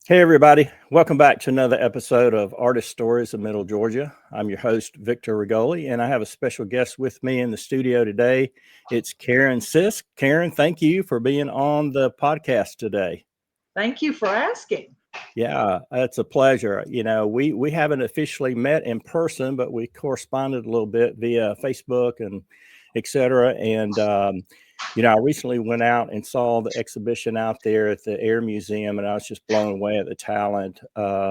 Hey, everybody. Welcome back to another episode of Artist Stories of Middle Georgia. I'm your host, Victor Rigoli, and I have a special guest with me in the studio today. It's Karen Sisk. Karen, thank you for being on the podcast today. Thank you for asking. Yeah, it's a pleasure. We haven't officially met in person, but we corresponded a little bit via Facebook and et cetera. I recently went out and saw the exhibition out there at the Air Museum, and I was just blown away at the talent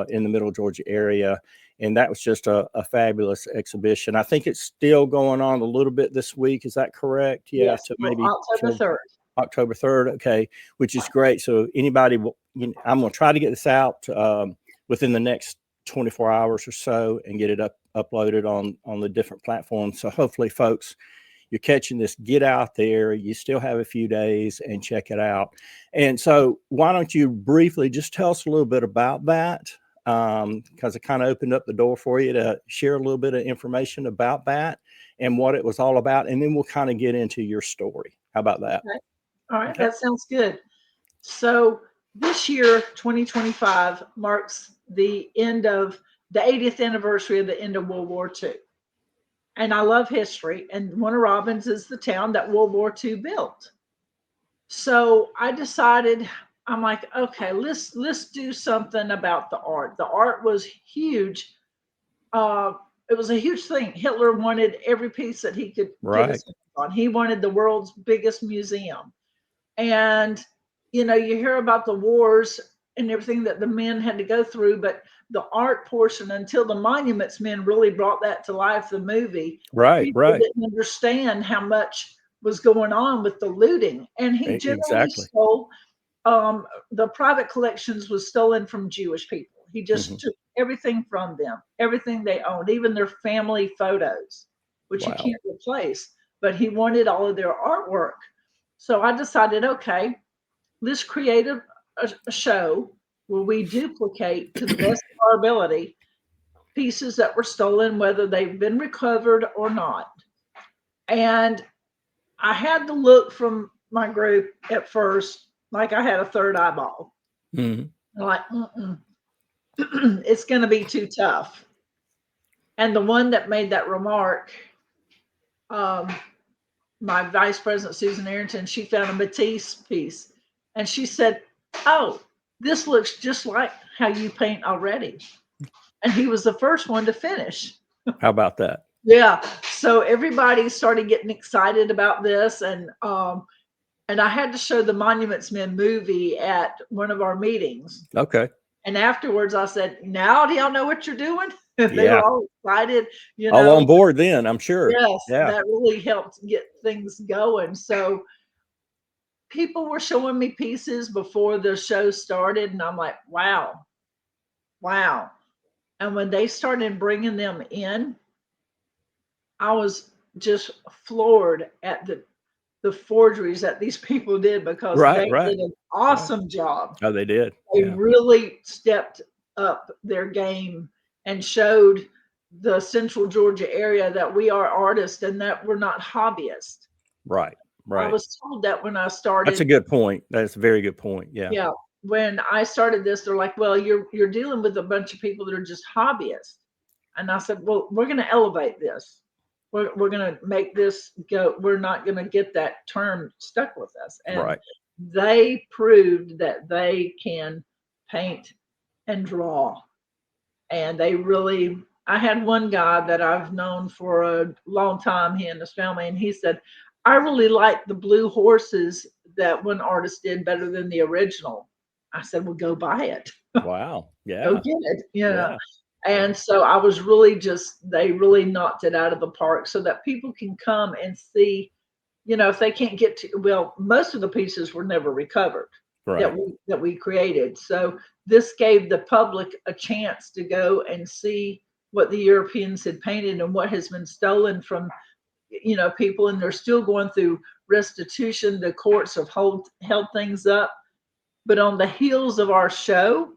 in the Middle Georgia area. And that was just a fabulous exhibition. I think it's still going on a little bit this week. Is that correct? Yeah, Yes, to till maybe October till 3rd. October 3rd. Okay, which is great. So anybody, I'm going to try to get this out within the next 24 hours or so and get it uploaded on the different platforms. So hopefully, folks, you're catching this, get out there. You still have a few days and check it out. And so why don't you briefly just tell us a little bit about that? Because it kind of opened up the door for you to share a little bit of information about that and what it was all about. And then we'll kind of get into your story. How about that? Okay. All right, Okay. that sounds good. So this year, 2025, marks the end of the 80th anniversary of the end of World War II. And I love history, and Warner Robins is the town that World War II built. So I decided, I'm like, okay, let's do something about the art. The art was huge. Uh, it was a huge thing. Hitler wanted every piece that he could get Right. his hands on. He wanted the world's biggest museum. And, you hear about the wars and everything that the men had to go through, but the art portion, until the Monuments Men really brought that to life, the movie, Right. people Right. didn't understand how much was going on with the looting. And he generally Exactly. stole, the private collections was stolen from Jewish people. He Hmm. just took everything from them, everything they owned, even their family photos, which you Wow. can't replace. But he wanted all of their artwork. So I decided, okay, let's create a show where we duplicate to the best of our ability pieces that were stolen, whether they've been recovered or not. And I had to look from my group at first like I had a third eyeball. Hmm. Like, it's going to be too tough. And the one that made that remark, um, my vice president, Susan Arrington, she found a Matisse piece and she said, "Oh, this looks just like how you paint already." And he was the first one to finish. How about that? Yeah. So everybody started getting excited about this. And I had to show the Monuments Men movie at one of our meetings. Okay. And afterwards I said, "Now do y'all know what you're doing?" And they were Yeah. all excited, you All know. on board then, I'm sure. Yes, Yeah. that really helped get things going. So people were showing me pieces before the show started, and I'm like, wow, wow. And when they started bringing them in, I was just floored at the forgeries that these people did because Right. they Right. did an Right. awesome job. Oh, they did. They Yeah. really stepped up their game and showed the Central Georgia area that we are artists and that we're not hobbyists. Right. I Right. was told that when I That's a started. good point. That's a very good point. Yeah. Yeah, when I started this, they're like, "Well, you're dealing with a bunch of people that are just hobbyists," and I said, "Well, we're going to elevate this. We're going to make this go. We're not going to get that term stuck with us." And Right. they proved that they can paint and draw, and they really. I had one guy that I've known for a long time, he and his family, and he said, "I really like the blue horses that one artist did better than the original." I said, "Well, go buy it. Wow. Go Yeah. get it." You know. Yeah. Yeah. And so I was really just they really knocked it out of the park so that people can come and see, if they can't get to, well, most of the pieces were never recovered Right. that we created. So this gave the public a chance to go and see what the Europeans had painted and what has been stolen from, people, and they're still going through restitution. The courts have held things up. But on the heels of our show,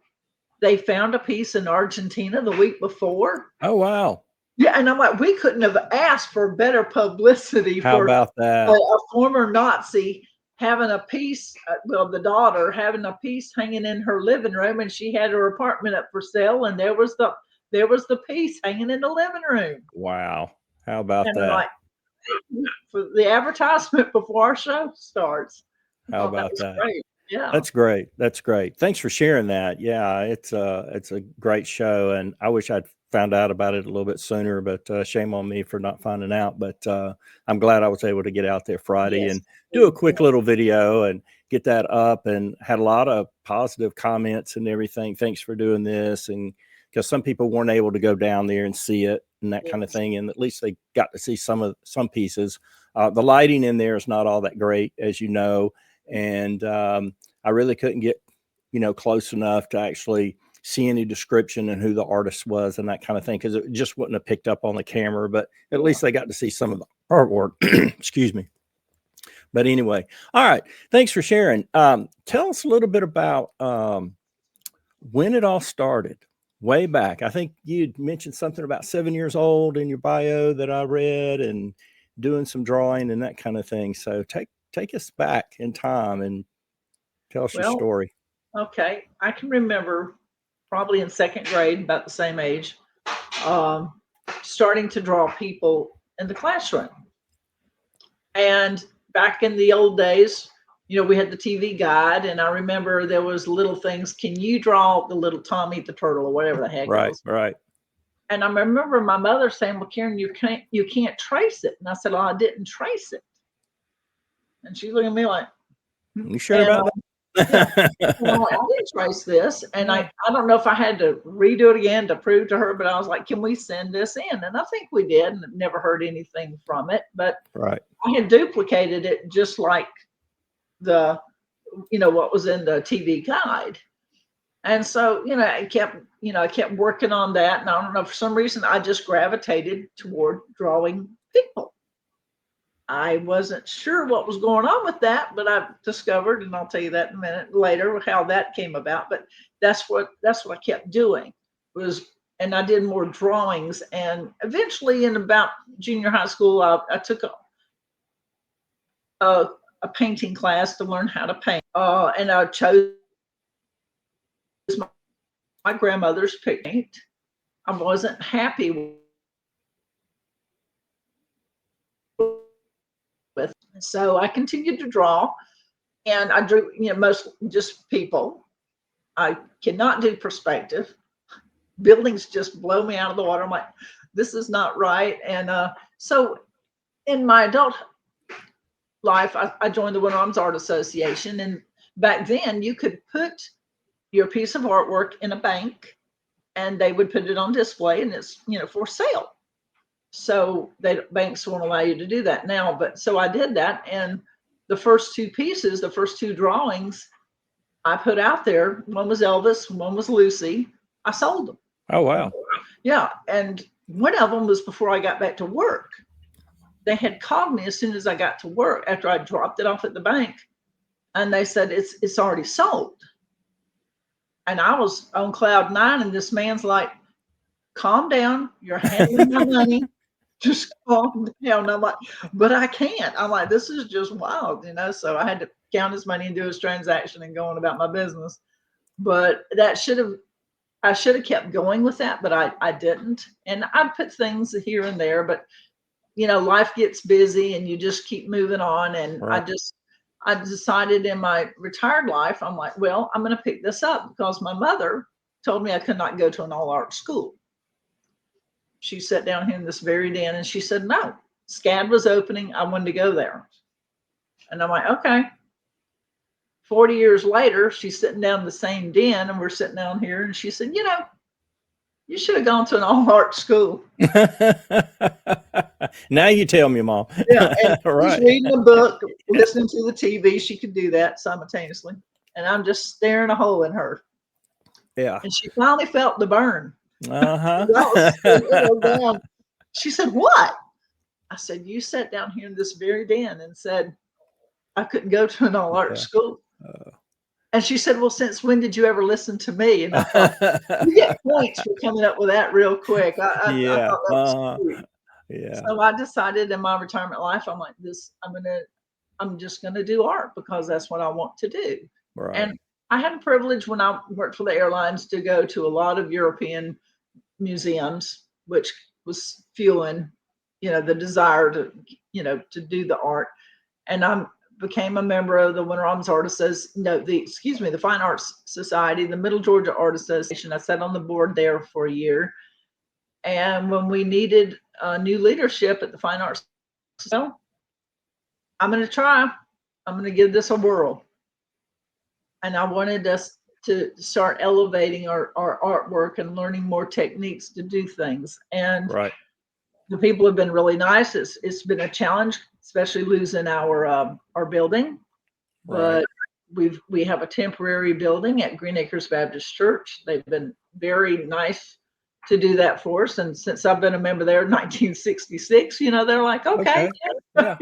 they found a piece in Argentina the week before. Oh, wow. Yeah, and I'm like, we couldn't have asked for better publicity How for about a, that? a former Nazi having a piece, well, the daughter having a piece hanging in her living room, and she had her apartment up for sale, and there was the piece hanging in the living room. Wow. How about And I'm that? like, for the advertisement before our show starts. I How thought that about was that? great. Yeah. That's great. That's great. Thanks for sharing that. Yeah, it's a great show, and I wish I'd found out about it a little bit sooner. But shame on me for not finding out. But I'm glad I was able to get out there Friday Yes. and do a quick little video and get that up, and had a lot of positive comments and everything. Thanks for doing this, and because some people weren't able to go down there and see it and that kind of Yes. thing, and at least they got to see some pieces. The lighting in there is not all that great, as you know, and I really couldn't get, close enough to actually see any description and who the artist was and that kind of thing, because it just wouldn't have picked up on the camera. But at least they got to see some of the artwork. Excuse me. But anyway, all right. Thanks for sharing. Tell us a little bit about when it all started. Way back, I think you mentioned something about 7 years old in your bio that I read, and doing some drawing and that kind of thing. So take us back in time and tell us your Well, story. okay. I can remember probably in second grade, about the same age, um, starting to draw people in the classroom. And back in the old days, we had the TV guide, and I remember there was little things. Can you draw the little Tommy the turtle or whatever the heck it Right, was? right. And I remember my mother saying, "Well, Karen, you can't trace it." And I said, "Oh, I didn't trace it." And she looked at me like, You sure and about yeah. And I'm like, that? I didn't trace this. And Yeah. I don't know if I had to redo it again to prove to her, but I was like, can we send this in? And I think we did, and never heard anything from it. But Right. I had duplicated it just like the, what was in the TV guide. And so, I kept working on that. And I don't know, for some reason, I just gravitated toward drawing people. I wasn't sure what was going on with that, but I've discovered, and I'll tell you that in a minute later, how that came about. But that's what I kept doing was, and I did more drawings. And eventually, in about junior high school, I took a painting class to learn how to paint. And I chose my grandmother's paint. I wasn't happy with, so I continued to draw, and I drew, most just people. I cannot do perspective. Buildings just blow me out of the water. I'm like, this is not right. And so in my adult life, I joined the Winter Arms Art Association. And back then, you could put your piece of artwork in a bank, and they would put it on display, and it's, for sale. So banks won't allow you to do that now. But so I did that. And the first two pieces, the first two drawings I put out there, one was Elvis, one was Lucy. I sold them. Oh, wow. Yeah. And one of them was before I got back to work. They had called me as soon as I got to work after I dropped it off at the bank. And they said, it's already sold. And I was on cloud nine. And this man's like, calm down. You're handling my money. Just calm down. And I'm like, but I can't. I'm like, this is just wild, So I had to count his money and do his transaction and go on about my business. But I should have kept going with that, but I didn't. And I put things here and there, but life gets busy and you just keep moving on. And Right. I decided in my retired life, I'm like, well, I'm going to pick this up because my mother told me I could not go to an all art school. She sat down here in this very den and she said, no, SCAD was opening. I wanted to go there. And I'm like, okay. 40 years later, she's sitting down in the same den and we're sitting down here. And she said, you should have gone to an all art school. Now you tell me, Mom. Yeah. And Right. she's reading a book, listening to the TV. She could do that simultaneously. And I'm just staring a hole in her. Yeah. And she finally felt the burn. Uh-huh. She said, what? I said, you sat down here in this very den and said I couldn't go to an all art school. And she said, well, since when did you ever listen to me? And I thought, you get points for coming up with that real quick. I thought Yeah. that was sweet. Yeah. So I decided in my retirement life, I'm like, I'm going to I'm just going to do art because that's what I want to do. Right. And I had a privilege when I worked for the airlines to go to a lot of European museums, which was fueling, the desire to, to do the art. And I became a member of the Winter Robins the Fine Arts Society, the Middle Georgia Art Association. I sat on the board there for a year. And when we needed new leadership at the Fine Arts, so I'm going to try. I'm going to give this a whirl. And I wanted us to start elevating our artwork and learning more techniques to do things. And Right. the people have been really nice. It's been a challenge, especially losing our building. Right. But we have a temporary building at Green Acres Baptist Church. They've been very nice to do that for us. And since I've been a member there in 1966, they're like, okay. Yeah.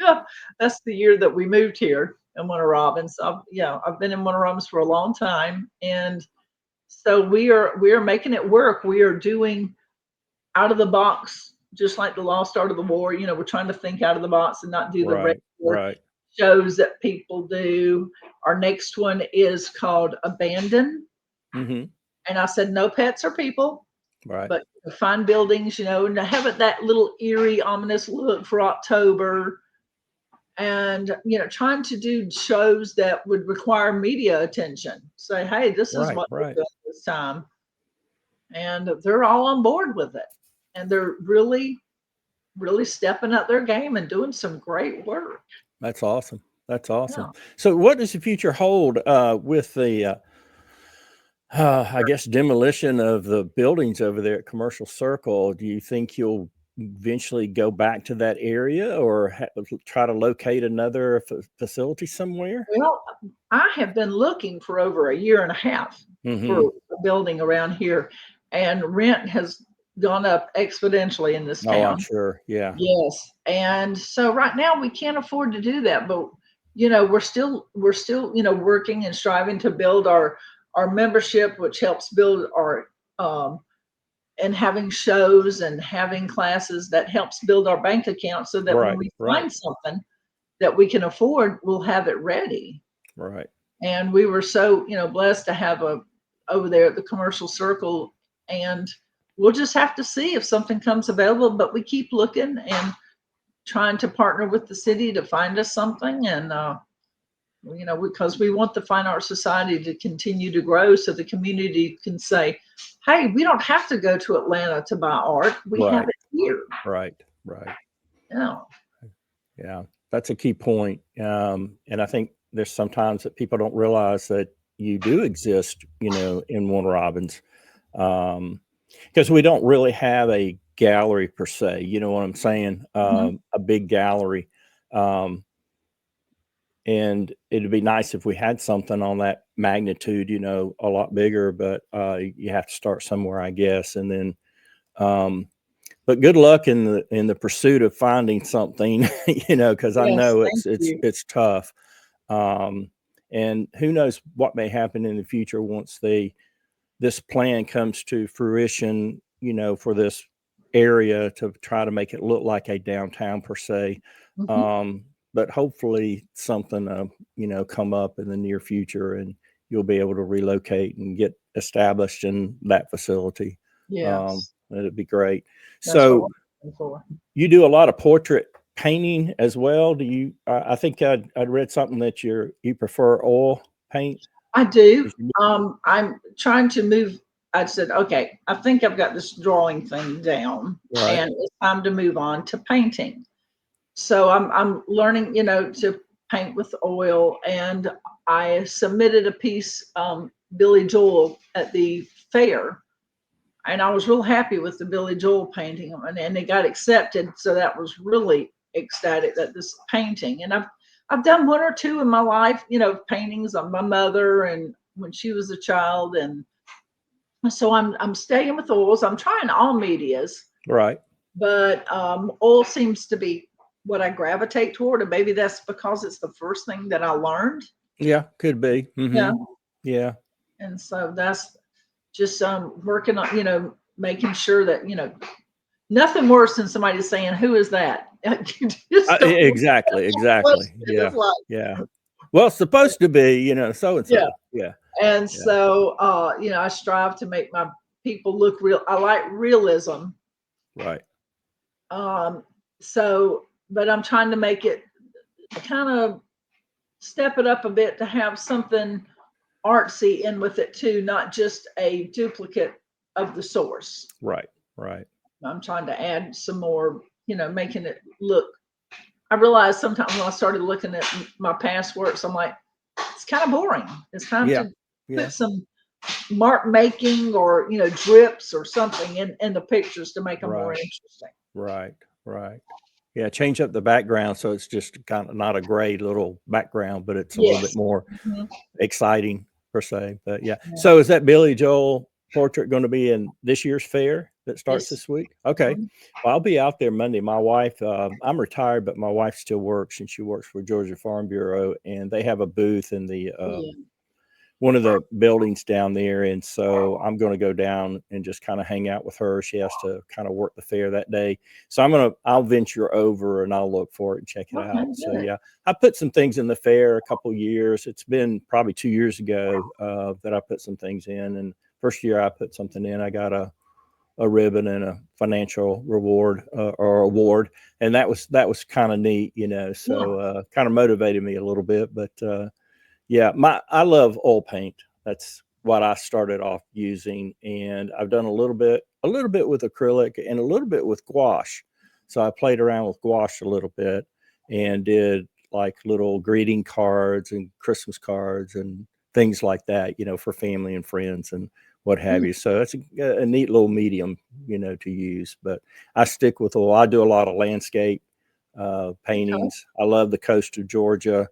Yeah, that's the year that we moved here in Winter Robins. I've been in Winter Robins for a long time, and so we are making it work. We are doing out of the box, just like the Lost Art of the War. We're trying to think out of the box and not do the Right. regular Right. shows that people do. Our next one is called Abandon, Mm-hmm. and I said no pets or people, Right. but find buildings, and to have it that little eerie, ominous look for October. And trying to do shows that would require media attention. Say, hey, this is Right. what we're Right. doing this time, and they're all on board with it, and they're really, really stepping up their game and doing some great work. That's awesome. That's awesome. Yeah. So, what does the future hold with the, I guess, demolition of the buildings over there at Commercial Circle? Do you think you'll eventually go back to that area, or try to locate another facility somewhere? Well, I have been looking for over a year and a half for Mm-hmm. a building around here, and rent has gone up exponentially in this Oh, I'm town. sure. Yeah. Yes. And so right now we can't afford to do that, but we're still working and striving to build our membership, which helps build our and having shows and having classes that helps build our bank account so that when Right. we Right. find something that we can afford, we'll have it ready. Right. And we were so, blessed to have over there at the Commercial Circle, and we'll just have to see if something comes available, but we keep looking and trying to partner with the city to find us something. And because we want the Fine Arts Society to continue to grow so the community can say, hey, we don't have to go to Atlanta to buy art, we have Right. it here. Right. Right. Yeah. Yeah, that's a key point. And I think there's sometimes that people don't realize that you do exist, in Warner Robins, because we don't really have a gallery per se. You know what I'm saying? A big gallery. And it'd be nice if we had something on that magnitude, a lot bigger, but you have to start somewhere, I guess. And then, but good luck in the pursuit of finding something, because I Yes, know thank you. it's tough. And who knows what may happen in the future once this plan comes to fruition, for this area to try to make it look like a downtown per se. But hopefully something, come up in the near future and you'll be able to relocate and get established in that facility. Yes. That'd be great. That's what So we're looking for. you do a lot of portrait painting as well. Do you? I think I'd read something that you prefer oil paint. I do. I'm trying to move. I said, okay, I think I've got this drawing thing down, Right. and it's time to move on to painting. So I'm learning, to paint with oil, and I submitted a piece, Billy Joel at the fair, and I was real happy with the Billy Joel painting, and it got accepted. So that was really ecstatic that this painting, and I've done one or two in my life, paintings on my mother and when she was a child, and so I'm staying with oils. I'm trying all medias, Right. but oil seems to be what I gravitate toward, and maybe that's because it's the first thing that I learned. Yeah, could be. Yeah. Yeah. And so that's just working on, making sure that, nothing worse than somebody saying, "Who is that?" You just don't want Exactly, that exactly. question. Yeah, It's like, yeah. Well, it's supposed to be, you know, so and yeah. so. Yeah, And yeah. so, I strive to make my people look real. I like realism. Right, Um, but I'm trying to make it kind of step it up a bit to have something artsy in with it too, not just a duplicate of the source. right, right. I'm trying to add some more, making it look. I realized sometimes when I started looking at my past works, I'm like, it's kind of boring. It's time Yeah, to yeah. put some mark making or drips or something in the pictures to make them more Right, interesting. right, right. Yeah, change up the background so it's just kind of not a gray little background, but it's a little bit Yes. more Mhm. exciting per se. But yeah. Yeah. So is that Billy Joel portrait going to be in this year's fair that starts Yes. this week? Okay. Mhm. Well, I'll be out there Monday. My wife, I'm retired, but my wife still works and she works for Georgia Farm Bureau, and they have a booth in the Yeah. one of the buildings down there. And so I'm going to go down and just kind of hang out with her. She has to kind of work the fair that day. So I'll venture over and I'll look for it and check it Okay. out. So Good. yeah, I put some things in the fair a couple years. It's been probably 2 years ago that I put some things in. And first year I put something in, I got a ribbon and a financial reward or award. And that was kind of neat, you know, Yeah. so kind of motivated me a little bit, but yeah, I love oil paint. That's what I started off using, and I've done a little bit with acrylic and a little bit with gouache. So I played around with gouache a little bit and did like little greeting cards and Christmas cards and things like that, you know, for family and friends and what have Mm. you. So it's a neat little medium, you know, to use. But I stick with oil. I do a lot of landscape Okay. paintings. I love the coast of Georgia,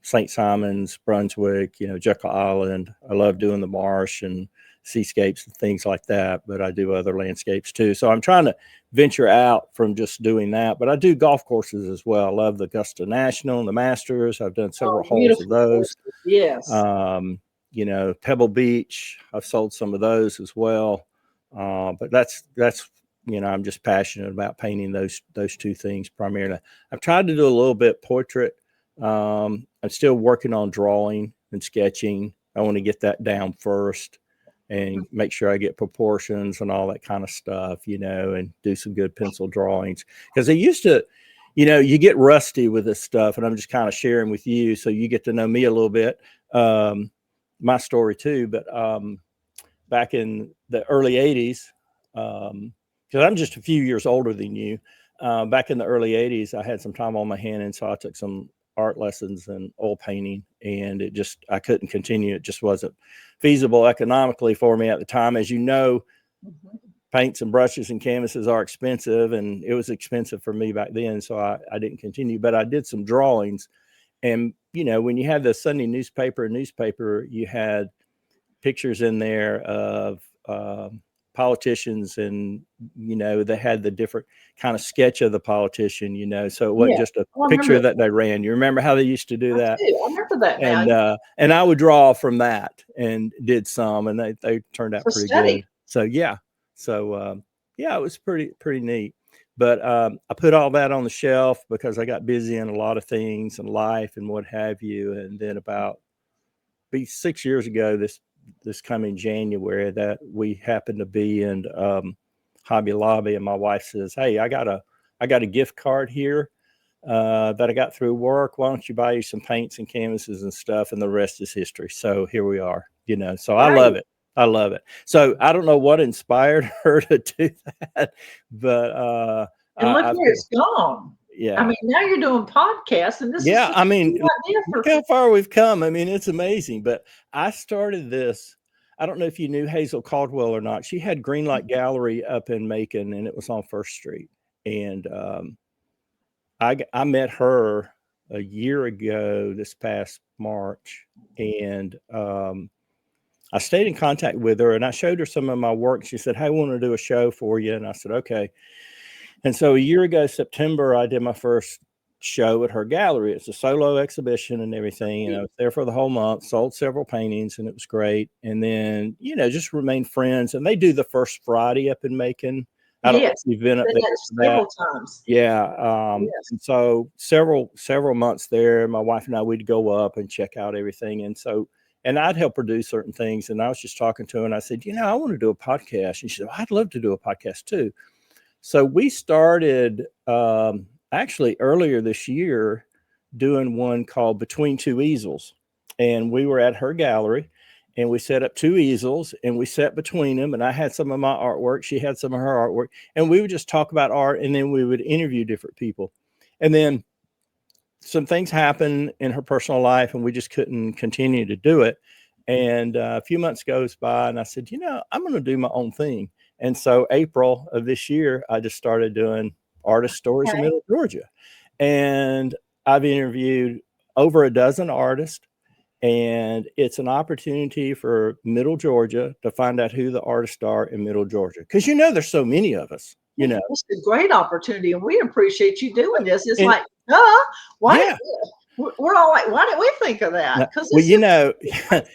St. Simons, Brunswick, you know, Jekyll Island. I love doing the marsh and seascapes and things like that, but I do other landscapes too. So I'm trying to venture out from just doing that, but I do golf courses as well. I love the Augusta National and the Masters. I've done several Oh, holes of beautiful those. courses. Yes. Um, you know, Pebble Beach, I've sold some of those as well. But that's you know, I'm just passionate about painting those two things primarily. I've tried to do a little bit portrait. I'm still working on drawing and sketching. I want to get that down first and make sure I get proportions and all that kind of stuff, you know, and do some good pencil drawings. Because they used to, you know, you get rusty with this stuff, and I'm just kind of sharing with you so you get to know me a little bit, my story too. But back in the early 80s, because I'm just a few years older than you. Back in the early 80s, I had some time on my hand, and so I took some art lessons and oil painting, and I couldn't continue. It just wasn't feasible economically for me at the time. As you know, Mhm. paints and brushes and canvases are expensive, and it was expensive for me back then, so I didn't continue. But I did some drawings, and you know, when you had the Sunday newspaper, you had pictures in there of politicians, and you know, they had the different kind of sketch of the politician, you know, so it wasn't Yeah. just a Oh, I picture remember. that they ran. You remember how they used to do I that? do. I remember that now. And I would draw from that and did some, and they turned out For pretty study. good. So yeah, so yeah, it was pretty neat. But I put all that on the shelf because I got busy in a lot of things in life and what have you. And then about be 6 years ago, this coming January, that we happened to be in Hobby Lobby, and my wife says, "Hey, I got a gift card here that I got through work. Why don't you buy you some paints and canvases and stuff?" And the rest is history. So here we are, you know. So I love Right. it. I love it. So I don't know what inspired her to do that, but And look I where feel, it's gone. I yeah, mean, now you're doing podcasts, and this is yeah. such I a mean, good idea look for. how far we've come. I mean, it's amazing. But I started this. I don't know if you knew Hazel Caldwell or not. She had Greenlight Gallery up in Macon, and it was on First Street. And I met her a year ago this past March, and I stayed in contact with her, and I showed her some of my work. She said, "Hey, I want to do a show for you," and I said, "Okay." And so a year ago, September, I did my first show at her gallery. It's a solo exhibition and everything, and I was there for the whole month. Sold several paintings, and it was great. And then, you know, just remained friends. And they do the first Friday up in Macon I don't know if Yes. you've been up Been there there for that. several times. Yeah, Yes. and so several months there, my wife and I, we'd go up and check out everything, and I'd help her do certain things, and I was just talking to her, and I said, I want to do a podcast, and she said, "Well, I'd love to do a podcast too." So we started actually earlier this year doing one called Between Two Easels, and we were at her gallery, and we set up two easels and we sat between them, and I had some of my artwork, she had some of her artwork, and we would just talk about art, and then we would interview different people. And then some things happened in her personal life and we just couldn't continue to do it. And a few months goes by and I said, I'm going to do my own thing. And so April of this year, I just started doing artist stories in Okay. Middle Georgia. And I've interviewed over a dozen artists, and it's an opportunity for Middle Georgia to find out who the artists are in Middle Georgia. Because there's so many of us, It's a great opportunity, and we appreciate you doing this. It's and like, why? yeah. We're all like, why didn't we think of that? Because Well, it's just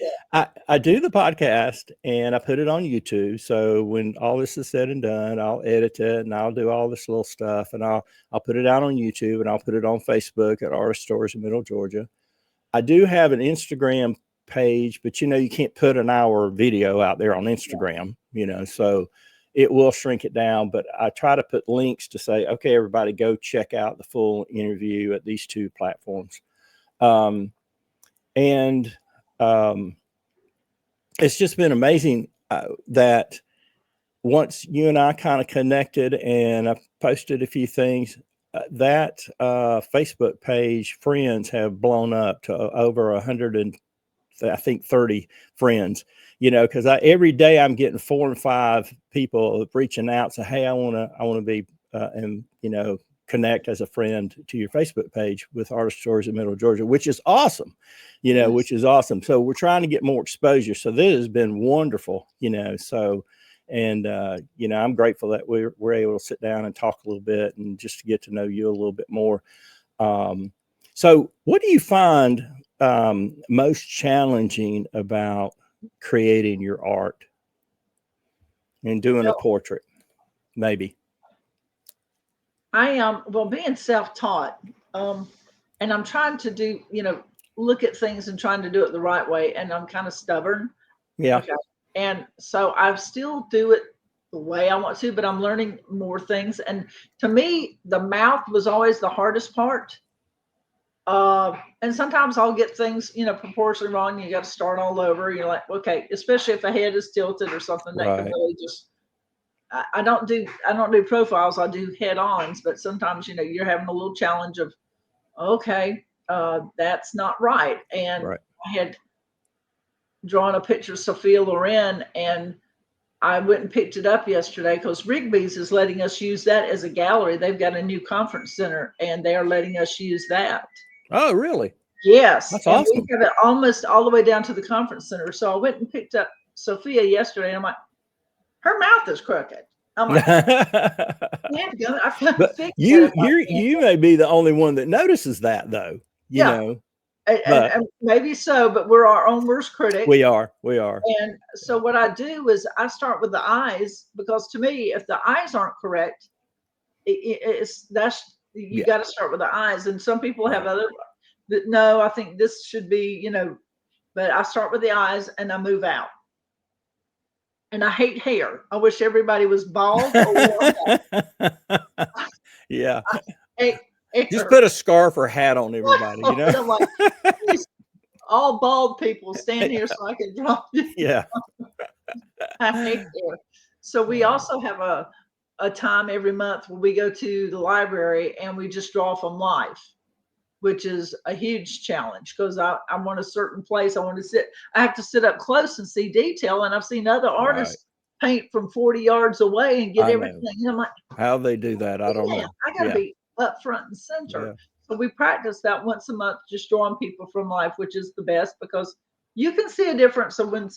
I do the podcast and I put it on YouTube. So when all this is said and done, I'll edit it and I'll do all this little stuff, and I'll put it out on YouTube, and I'll put it on Facebook at Artist Stories in Middle Georgia. I do have an Instagram page, but you can't put an hour video out there on Instagram, so it will shrink it down. But I try to put links to say, okay, everybody go check out the full interview at these two platforms. And it's just been amazing that once you and I kind of connected and I posted a few things, that Facebook page friends have blown up to over 100 and I think 30 friends, because every day I'm getting 4 and 5 people reaching out, say, hey, I want to be and connect as a friend to your Facebook page with Artist Stories in Middle Georgia, which is awesome, Yes. which is awesome. So we're trying to get more exposure. So this has been wonderful, so, and, I'm grateful that we're able to sit down and talk a little bit and just to get to know you a little bit more. So what do you find most challenging about creating your art and doing a portrait, maybe? I am being self-taught, and I'm trying to do, look at things and trying to do it the right way, and I'm kind of stubborn. Yeah. Okay. And so I still do it the way I want to, but I'm learning more things. And to me, the mouth was always the hardest part. And sometimes I'll get things, proportionally wrong. You got to start all over. You're like, okay, especially if a head is tilted or something that can Right. really just. I don't do profiles. I do head-ons, but sometimes you're having a little challenge of, okay, that's not right. And Right. I had drawn a picture of Sophia Loren, and I went and picked it up yesterday because Rigby's is letting us use that as a gallery. They've got a new conference center, and they are letting us use that. Oh, really? Yes. That's And awesome. we have it almost all the way down to the conference center. So I went and picked up Sophia yesterday, and I'm like, her mouth is crooked. I'm like, But you may be the only one that notices that, though. And maybe so, but we're our own worst critic. We are. And so what I do is I start with the eyes, because to me, if the eyes aren't correct, you got to start with the eyes. And some people have other that no, I think this should be, but I start with the eyes and I move out. And I hate hair. I wish everybody was bald. Yeah. Just put a scarf or hat on everybody, I'm like, all bald people stand here so I can draw. Yeah. I hate hair. So we also have a time every month where we go to the library and we just draw from life, which is a huge challenge because I'm on a certain place. I have to sit up close and see detail. And I've seen other artists paint from 40 yards away and get everything. And I'm like, how they do that, I don't know. I got to be up front and center. Yeah. So we practice that once a month, just drawing people from life, which is the best because you can see a difference of when.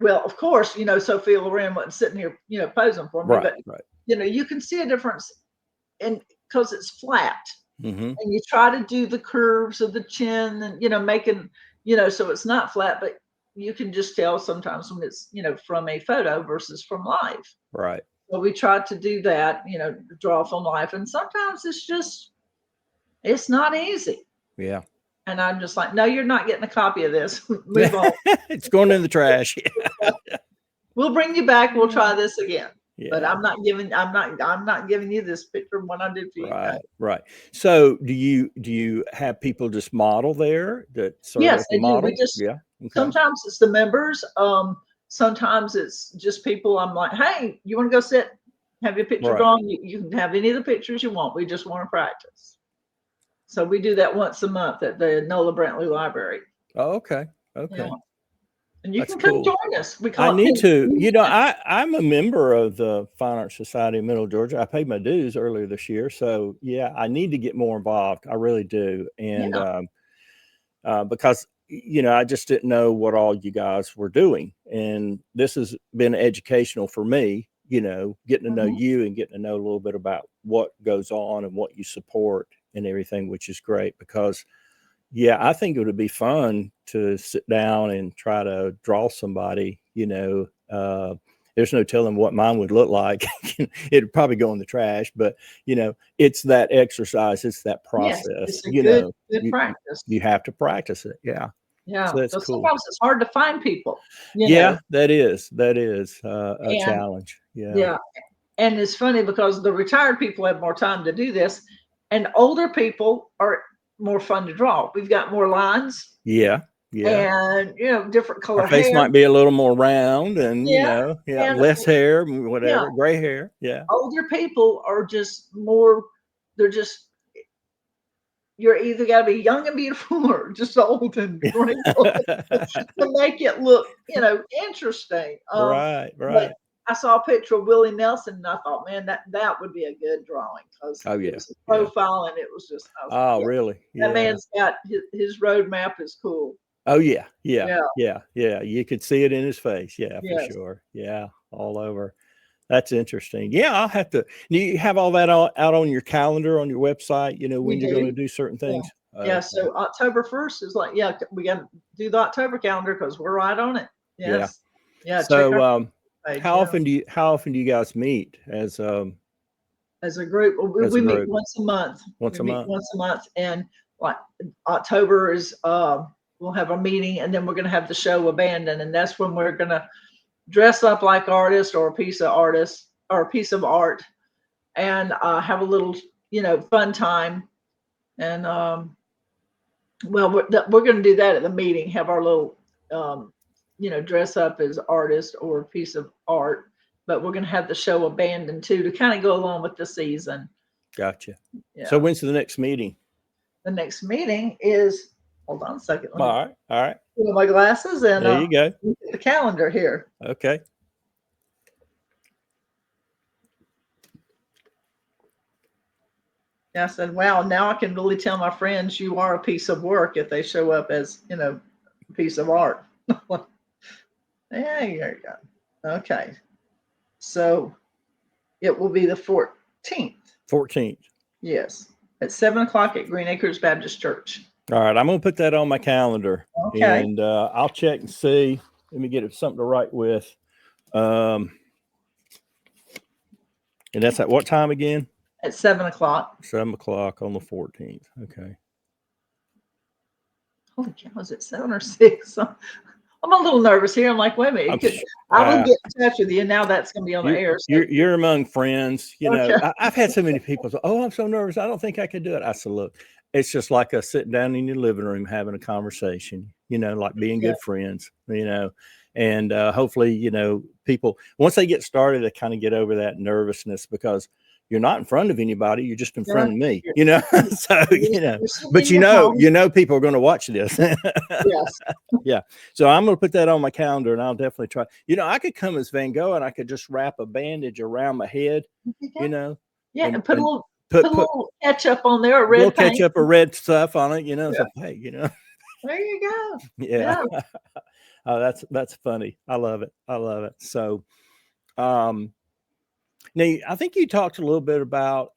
Well, of course, Sophia Loren wasn't sitting here, posing for me, but you can see a difference, and because it's flat, and you try to do the curves of the chin, and making, so it's not flat, but you can just tell sometimes when it's, from a photo versus from life. Right. So we tried to do that, draw from life. And sometimes it's not easy. Yeah. And I'm just like, no, you're not getting a copy of this. Move on. It's going in the trash. We'll bring you back. We'll try this again. Yeah. But I'm not giving you this picture of what I did for you. Right. Right. So do you have people just model there that serve Yes, as they a do. model? We just Yeah. Okay. sometimes it's the members. Sometimes it's just people. I'm like, hey, you want to go sit, have your picture Right. drawn? You can have any of the pictures you want. We just want to practice. So we do that once a month at the Nola Brantley Library. Oh, okay. Okay. Yeah. And you That's can come cool. join us. We call I it need to, Pink- I'm a member of the Fine Arts Society of Middle Georgia. I paid my dues earlier this year. So yeah, I need to get more involved. I really do. And because, I just didn't know what all you guys were doing. And this has been educational for me, getting to know you and getting to know a little bit about what goes on and what you support and everything, which is great because yeah, I think it would be fun to sit down and try to draw somebody, there's no telling what mine would look like. It'd probably go in the trash, but it's that exercise, it's that process. Yes, it's a good practice. You have to practice it. Yeah. Yeah. So that's So cool. sometimes it's hard to find people. Yeah, that is a challenge. Yeah. Yeah. And it's funny because the retired people have more time to do this, and older people are more fun to draw. We've got more lines. Yeah. Yeah. And different color Our face hair. might be a little more round and and less hair, whatever, gray hair. Yeah. Older people are just more, you're either got to be young and beautiful or just old and wrinkled to make it look, interesting. Right. But I saw a picture of Willie Nelson and I thought, man, that would be a good drawing because it was a profile and it was just. Really? That man's got his roadmap is cool. Oh yeah. You could see it in his face. Yeah, for Yes. sure. Yeah, all over. That's interesting. Yeah, I'll have to. Do you have all that out on your calendar on your website? When you're going to do certain things. Yeah. So October 1st is like, we got to do the October calendar because we're right on it. Yes. Yeah. So, how often do you guys meet as a group? We meet once a month. Once a month, and like October is we'll have a meeting, and then we're going to have the show Abandon, and that's when we're going to dress up like artists or a piece of art, and have a little fun time, and well, we're going to do that at the meeting. Have our little dress up as artist or a piece of art, but we're going to have the show Abandoned too to kind of go along with the season. Gotcha. Yeah. So when's the next meeting? The next meeting is, hold on a second. All right. Put on my glasses and there you go. Look at the calendar here. Okay. Yeah, I said, wow, now I can really tell my friends you are a piece of work if they show up as, a piece of art. There you go. Okay. So it will be the 14th. 14th. Yes. At 7:00 at Green Acres Baptist Church. All right. I'm going to put that on my calendar. Okay. And I'll check and see. Let me get something to write with. And that's at what time again? At 7:00. 7:00 on the 14th. Okay. Holy cow, is it 7 or 6? I'm a little nervous here. I'm like, wait a minute. I will get in touch with you. Now that's going to be on the air. So. You're among friends. Okay. I've had so many people say, oh, I'm so nervous. I don't think I could do it. I said, look, it's just like us sitting down in your living room having a conversation, like being good friends, and hopefully, people, once they get started, they kind of get over that nervousness because you're not in front of anybody. You're just in front of me, so, but people are going to watch this. Yes. Yeah. So I'm going to put that on my calendar and I'll definitely try. I could come as Van Gogh and I could just wrap a bandage around my head, Yeah. And put a little ketchup on there, a red paint. Ketchup or red stuff on it, So, hey, There you go. Yeah. Oh, that's funny. I love it. So, now I think you talked a little bit about,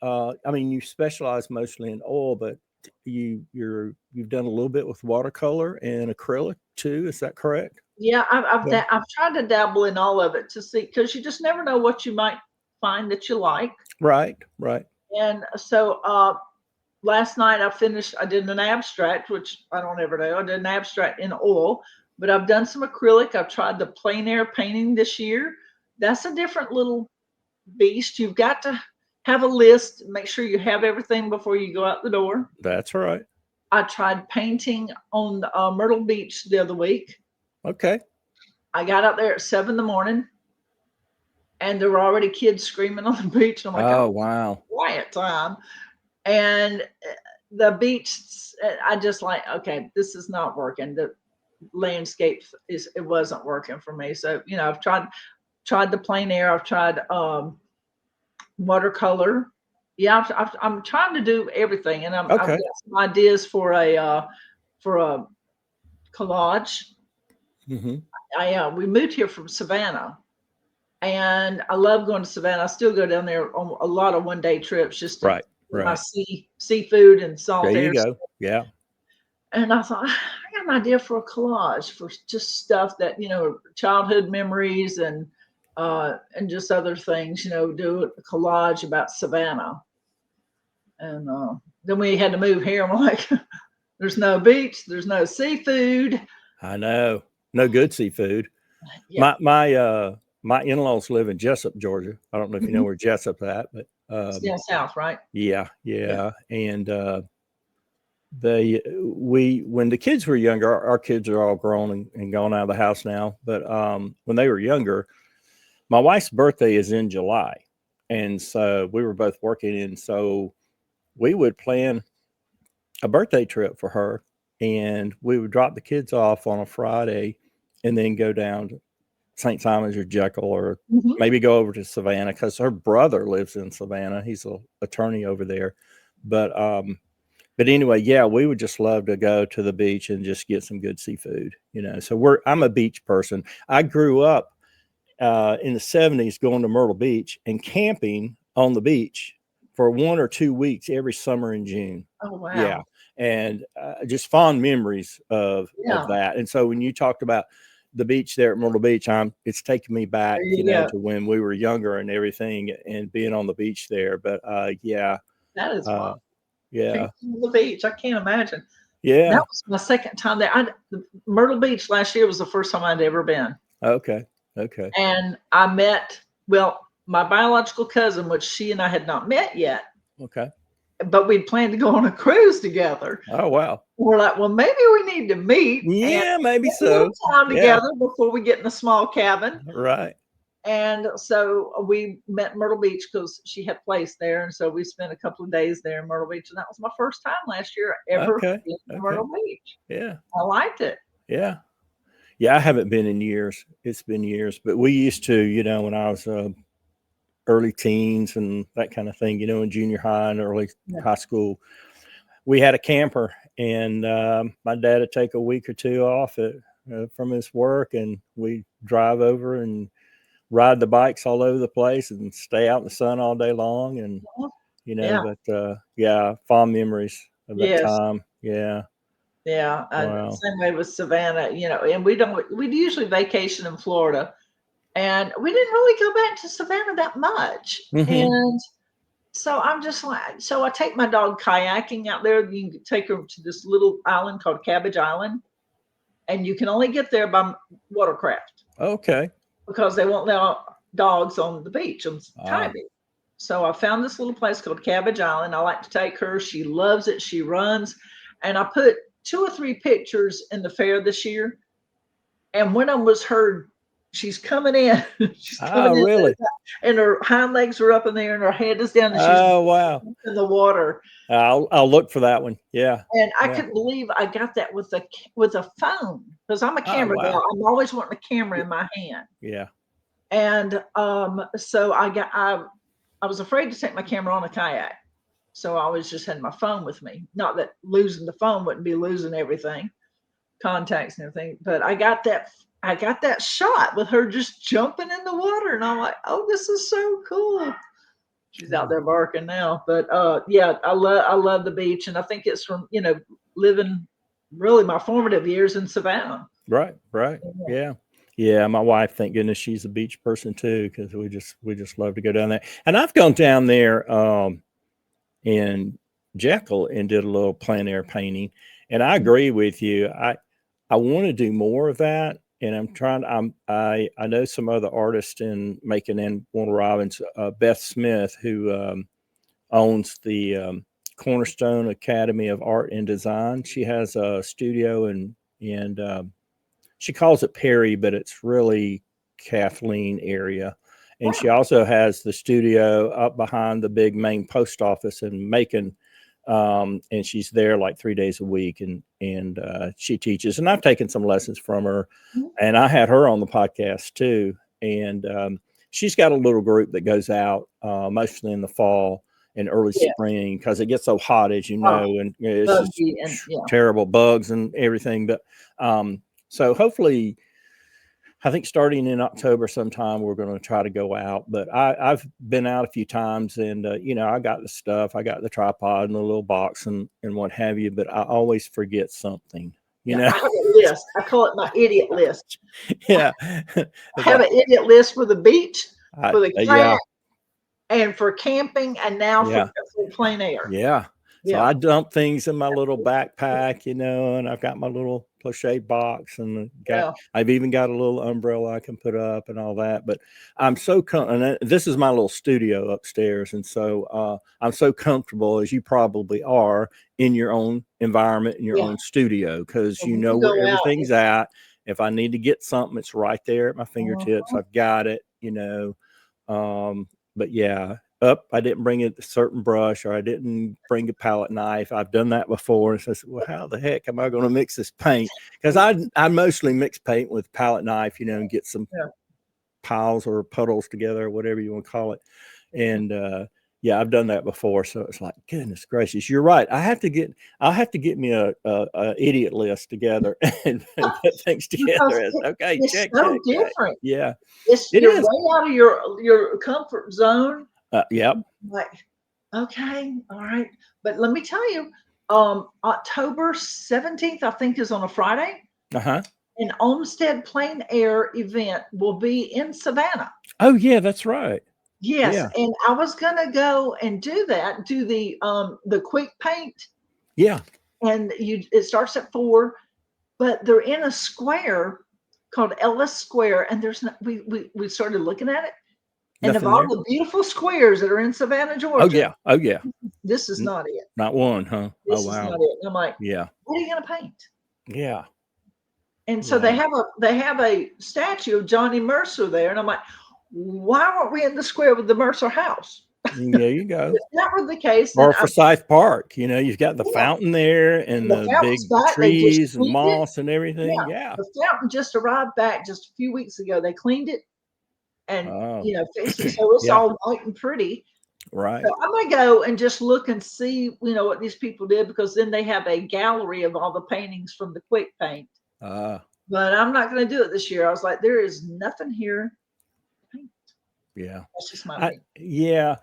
you specialize mostly in oil, but you've done a little bit with watercolor and acrylic too. Is that correct? Yeah. I've tried to dabble in all of it to see, because you just never know what you might find that you like. Right. Right. And so last night I did an abstract, which I don't ever do. I did an abstract in oil, but I've done some acrylic. I've tried the plein air painting this year. That's a different little beast. You've got to have a list, make sure you have everything before you go out the door. That's right. I tried painting on Myrtle Beach the other week. Okay. I got out there at 7 in the morning and there were already kids screaming on the beach. I'm like, Oh, oh, wow. quiet time. And the beach, I just like, okay, this is not working. The landscape it wasn't working for me. So, I've tried the plein air. I've tried watercolor. Yeah, I'm trying to do everything, and I've Okay. got some ideas for a collage. We moved here from Savannah, and I love going to Savannah. I still go down there on a lot of one-day trips just to Right. get my Right. seafood and salt There you air. go. Yeah. And I thought, I got an idea for a collage for just stuff that, childhood memories and just other things, do a collage about Savannah. And then we had to move here and we're like, there's no beach, there's no seafood. I know. No good seafood. Yeah. My in-laws live in Jessup, Georgia. I don't know if you know where Jessup's at, but It's down south, right? yeah. And when the kids were younger, our kids are all grown and gone out of the house now. But when they were younger, my wife's birthday is in July, and so we were both working, and so we would plan a birthday trip for her, and we would drop the kids off on a Friday, and then go down to St. Simon's or Jekyll, or maybe go over to Savannah because her brother lives in Savannah. He's an attorney over there, but anyway, yeah, we would just love to go to the beach and just get some good seafood, So I'm a beach person. I grew up in the 70s going to Myrtle Beach and camping on the beach for 1 or 2 weeks every summer in June. Oh, wow. Yeah. And just fond memories of that. And so when you talked about the beach there at Myrtle Beach, it's taking me back, to when we were younger and everything and being on the beach there. But yeah. That is fun. Yeah. The beach. I can't imagine. Yeah. That was my second time there. Myrtle Beach last year was the first time I'd ever been. Okay. And I met, my biological cousin, which she and I had not met yet. Okay. But we'd planned to go on a cruise together. Oh, wow. We're like, well, maybe we need to meet. Yeah, and maybe spend a little so. time together before we get in a small cabin. Right. And so we met Myrtle Beach because she had a place there. And so we spent a couple of days there in Myrtle Beach. And that was my first time last year ever in Myrtle Beach. Yeah. I liked it. Yeah. Yeah, I haven't been in years. It's been years. But we used to, when I was early teens and that kind of thing, in junior high and early high school, we had a camper. And my dad would take a week or two off from his work. And we'd drive over and ride the bikes all over the place and stay out in the sun all day long. And, but fond memories of that time. Yeah. Yeah. Wow. Same way with Savannah, and we'd usually vacation in Florida and we didn't really go back to Savannah that much. And so I'm just like, so I take my dog kayaking out there. You can take her to this little island called Cabbage Island. And you can only get there by watercraft. Okay. Because they won't let dogs on the beach on Tybee. So I found this little place called Cabbage Island. I like to take her. She loves it. She runs. And I put 2 or 3 pictures in the fair this year. And one of them was her. She's coming in. She's coming in. Really? And her hind legs are up in there and her head is down. And she's wow. in the water. I'll look for that one. Yeah. And I couldn't believe I got that with a phone because I'm a camera girl. I'm always wanting a camera in my hand. Yeah. And so I was afraid to take my camera on a kayak. So I always just had my phone with me. Not that losing the phone wouldn't be losing everything, contacts and everything. But I got that shot with her just jumping in the water. And I'm like, oh, this is so cool. She's out there barking now. But I love the beach. And I think it's from, living really my formative years in Savannah. Right. Yeah. Yeah, my wife, thank goodness she's a beach person too, because we just love to go down there. And I've gone down there in Jekyll and did a little plein air painting. And I agree with you. I want to do more of that. And I'm trying. I know some other artists in Macon and Warner Robins, Beth Smith, who owns the Cornerstone Academy of Art and Design. She has a studio and she calls it Perry, but it's really Kathleen area. And she Wow. also has the studio up behind the big main post office in Macon. And she's there like 3 days a week, and she teaches. And I've taken some lessons from her, Mhm. and I had her on the podcast too. And she's got a little group that goes out mostly in the fall and early Yeah. spring because it gets so hot, as you Oh, know, and it's just buggy and yeah. terrible bugs and everything. But so hopefully, I think starting in October sometime, we're going to try to go out. But I've been out a few times, and I got the stuff, I got the tripod and the little box and what have you. But I always forget something, you Yeah. know. I have a list. I call it my idiot list. Yeah, I it's have like an idiot list for the beach, for the yeah, kayak, and for camping, and now yeah. for plein air. Yeah. So Yeah. I dump things in my little backpack, and I've got my little cliche box and Yeah. I've even got a little umbrella I can put up and all that. But I'm so and this is my little studio upstairs. And so I'm so comfortable, as you probably are, in your own environment, in your Yeah. own studio, because So you when know you where go out, everything's it's at. If I need to get something, it's right there at my fingertips. mhm. I've got it. But yeah, up, I didn't bring a certain brush, or I didn't bring a palette knife. I've done that before. And so I said, well, how the heck am I going to mix this paint? Because I mostly mix paint with palette knife, and get some Yeah. piles or puddles together, or whatever you want to call it. And yeah, I've done that before. So it's like, goodness gracious, you're right. I'll have to get me a idiot list together and put things Because together. Okay, it's check, so check, check. different. Yeah, It's it you're is. way out of your comfort zone. Yep. Like, okay, all right. But let me tell you, October 17th, I think, is on a Friday. Uh-huh. An Olmsted Plein Air event will be in Savannah. Oh yeah, that's right. Yes, Yeah. and I was gonna go and do that, do the quick paint, Yeah. and it starts at 4, but they're in a square called Ellis Square, and there's not, we started looking at it, and of Nothing all there. the beautiful squares that are in Savannah, Oh Georgia, yeah. Oh yeah. this is N- not it. Not one, huh? Oh This is wow. not it. And I'm like, Yeah. what are you gonna paint? Yeah. And so Yeah. they have a statue of Johnny Mercer there, and I'm like, why aren't we in the square with the Mercer house? There you go. If that were the case, then Or Forsyth Park, you've got the yeah, fountain there and and the the fountain's big back. They just trees and cleaned it. moss and everything. Yeah, Yeah. the fountain just arrived back just a few weeks ago. They cleaned it and Oh. fixed it so it's Yeah. all white and pretty. So Right. I'm gonna go and just look and see, what these people did, because then they have a gallery of all the paintings from the quick paint. Uh But I'm not gonna do it this year. I was like, there is nothing here. yeah. That's just my opinion. Yeah.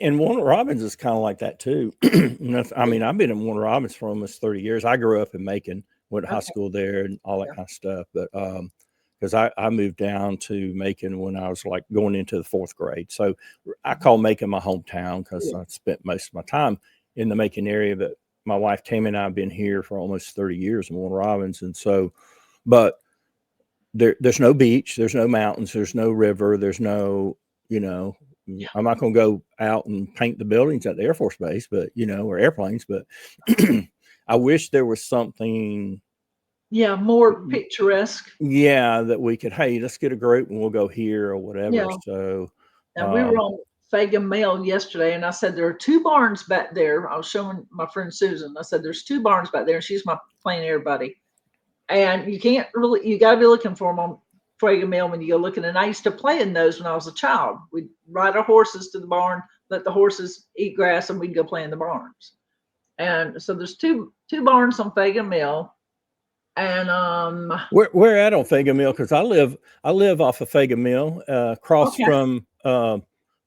And Warner Robins is kind of like that too. I mean, I've been in Warner Robins for almost 30 years. I grew up in Macon, went to high Okay. school there and all that Yeah. kind of stuff. But because I moved down to Macon when I was like going into the 4th grade. So I call Macon my hometown because Yeah. I spent most of my time in the Macon area. But my wife Tammy and I have been here for almost 30 years in Warner Robins. And so, but there's no beach, there's no mountains, there's no river, there's no, you know, Yeah. I'm not going to go out and paint the buildings at the Air Force Base, but, or airplanes, but I wish there was something, Yeah, more picturesque. yeah, that we could, hey, let's get a group and we'll go here or whatever. Yeah. So, And we were on Fagan Mail yesterday, and I said there are 2 barns back there. I was showing my friend Susan. I said there's 2 barns back there, and she's my plein air buddy. And you got to be looking for them on Fagan Mail when you go looking. And I used to play in those when I was a child. We'd ride our horses to the barn, let the horses eat grass, and we'd go play in the barns. And so there's two barns on Fagan Mill, and where at on Fagan Mill? Because I live off of Fagan Mill, across okay, from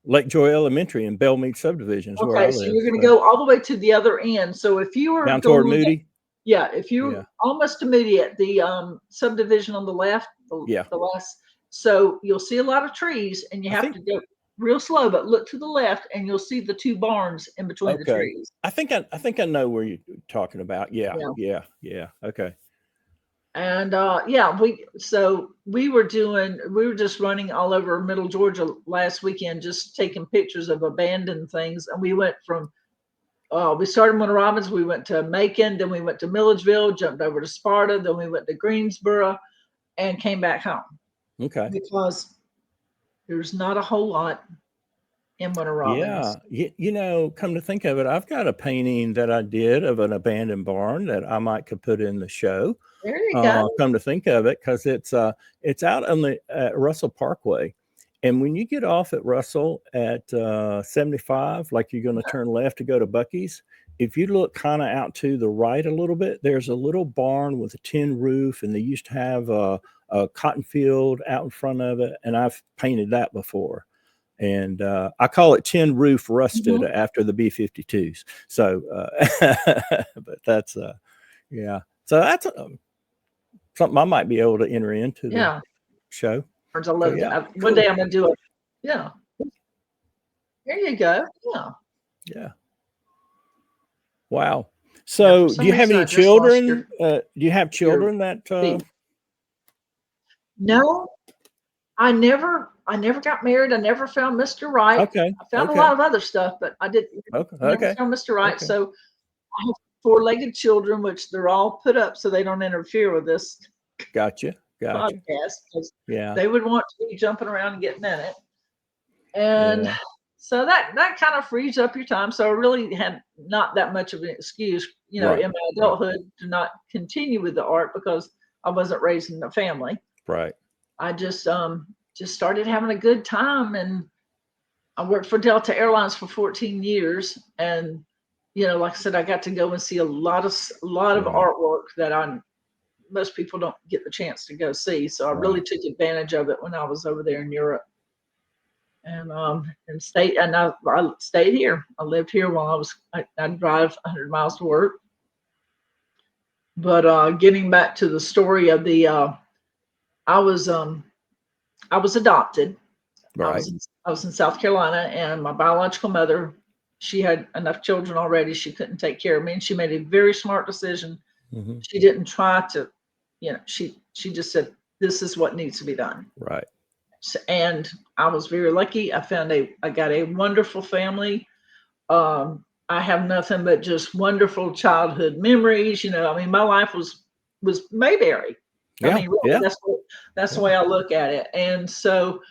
Lake Joy Elementary in Bellmead subdivision is where I okay, so live. you're going to So go all the way to the other end. So if you were down toward going, Moody. yeah, if you're Yeah. almost to Moody at the subdivision on the left, Yeah. the last. So you'll see a lot of trees, and you I have think to go real slow, but look to the left, and you'll see the two barns in between the okay. trees. I think I know where you're talking about. Yeah. Yeah. Yeah. Yeah. Okay. And yeah, we were just running all over Middle Georgia last weekend, just taking pictures of abandoned things. And we went from we started in Winter Robins, we went to Macon, then we went to Milledgeville, jumped over to Sparta, then we went to Greensboro, and came back home Okay. because there's not a whole lot in Winter Yeah. Robins. Come to think of it, I've got a painting that I did of an abandoned barn that I might could put in the show. There you go. Come to think of it, because it's out on the Russell Parkway, and when you get off at Russell at 75, like you're going to turn left to go to Bucky's, if you look kind of out to the right a little bit, there's a little barn with a tin roof, and they used to have a cotton field out in front of it, and I've painted that before. And I call it tin roof rusted Mhm. after the B-52s. So, but that's yeah. So that's something I might be able to enter into the Yeah. show. I So love yeah, that. One cool. day I'm gonna do it. Yeah. There you go. Yeah. Yeah. Wow. Yeah. For So do some you have reason any I just lost children? Do you have your children that feed. No, I never got married. I never found Mr. Right. okay. I found a Okay. lot of other stuff, but I didn't Okay. never Okay. found Mr. Right. Okay. So I have four-legged children, which they're all put up so they don't interfere with this Gotcha. Gotcha. podcast because Yeah. they would want to be jumping around and getting in it. And Yeah. so that kind of frees up your time. So I really had not that much of an excuse, Right. in my Right. adulthood to not continue with the art because I wasn't raising a family. Right. I just started having a good time, and I worked for Delta Airlines for 14 years, and like I said, I got to go and see a lot of Right. artwork that most people don't get the chance to go see. So I really Right. took advantage of it when I was over there in Europe, and I stayed here. I lived here while I'd drive 100 miles to work. But getting back to the story of I was I was adopted. Right. I was in South Carolina, and my biological mother, she had enough children already. She couldn't take care of me, and she made a very smart decision. Hmm. She didn't try to, she just said, "This is what needs to be done." Right. And I was very lucky. I got a wonderful family. I have nothing but just wonderful childhood memories. I mean, my life was Mayberry. I Yeah. mean, really, Yeah. that's the Yeah. way I look at it. And so,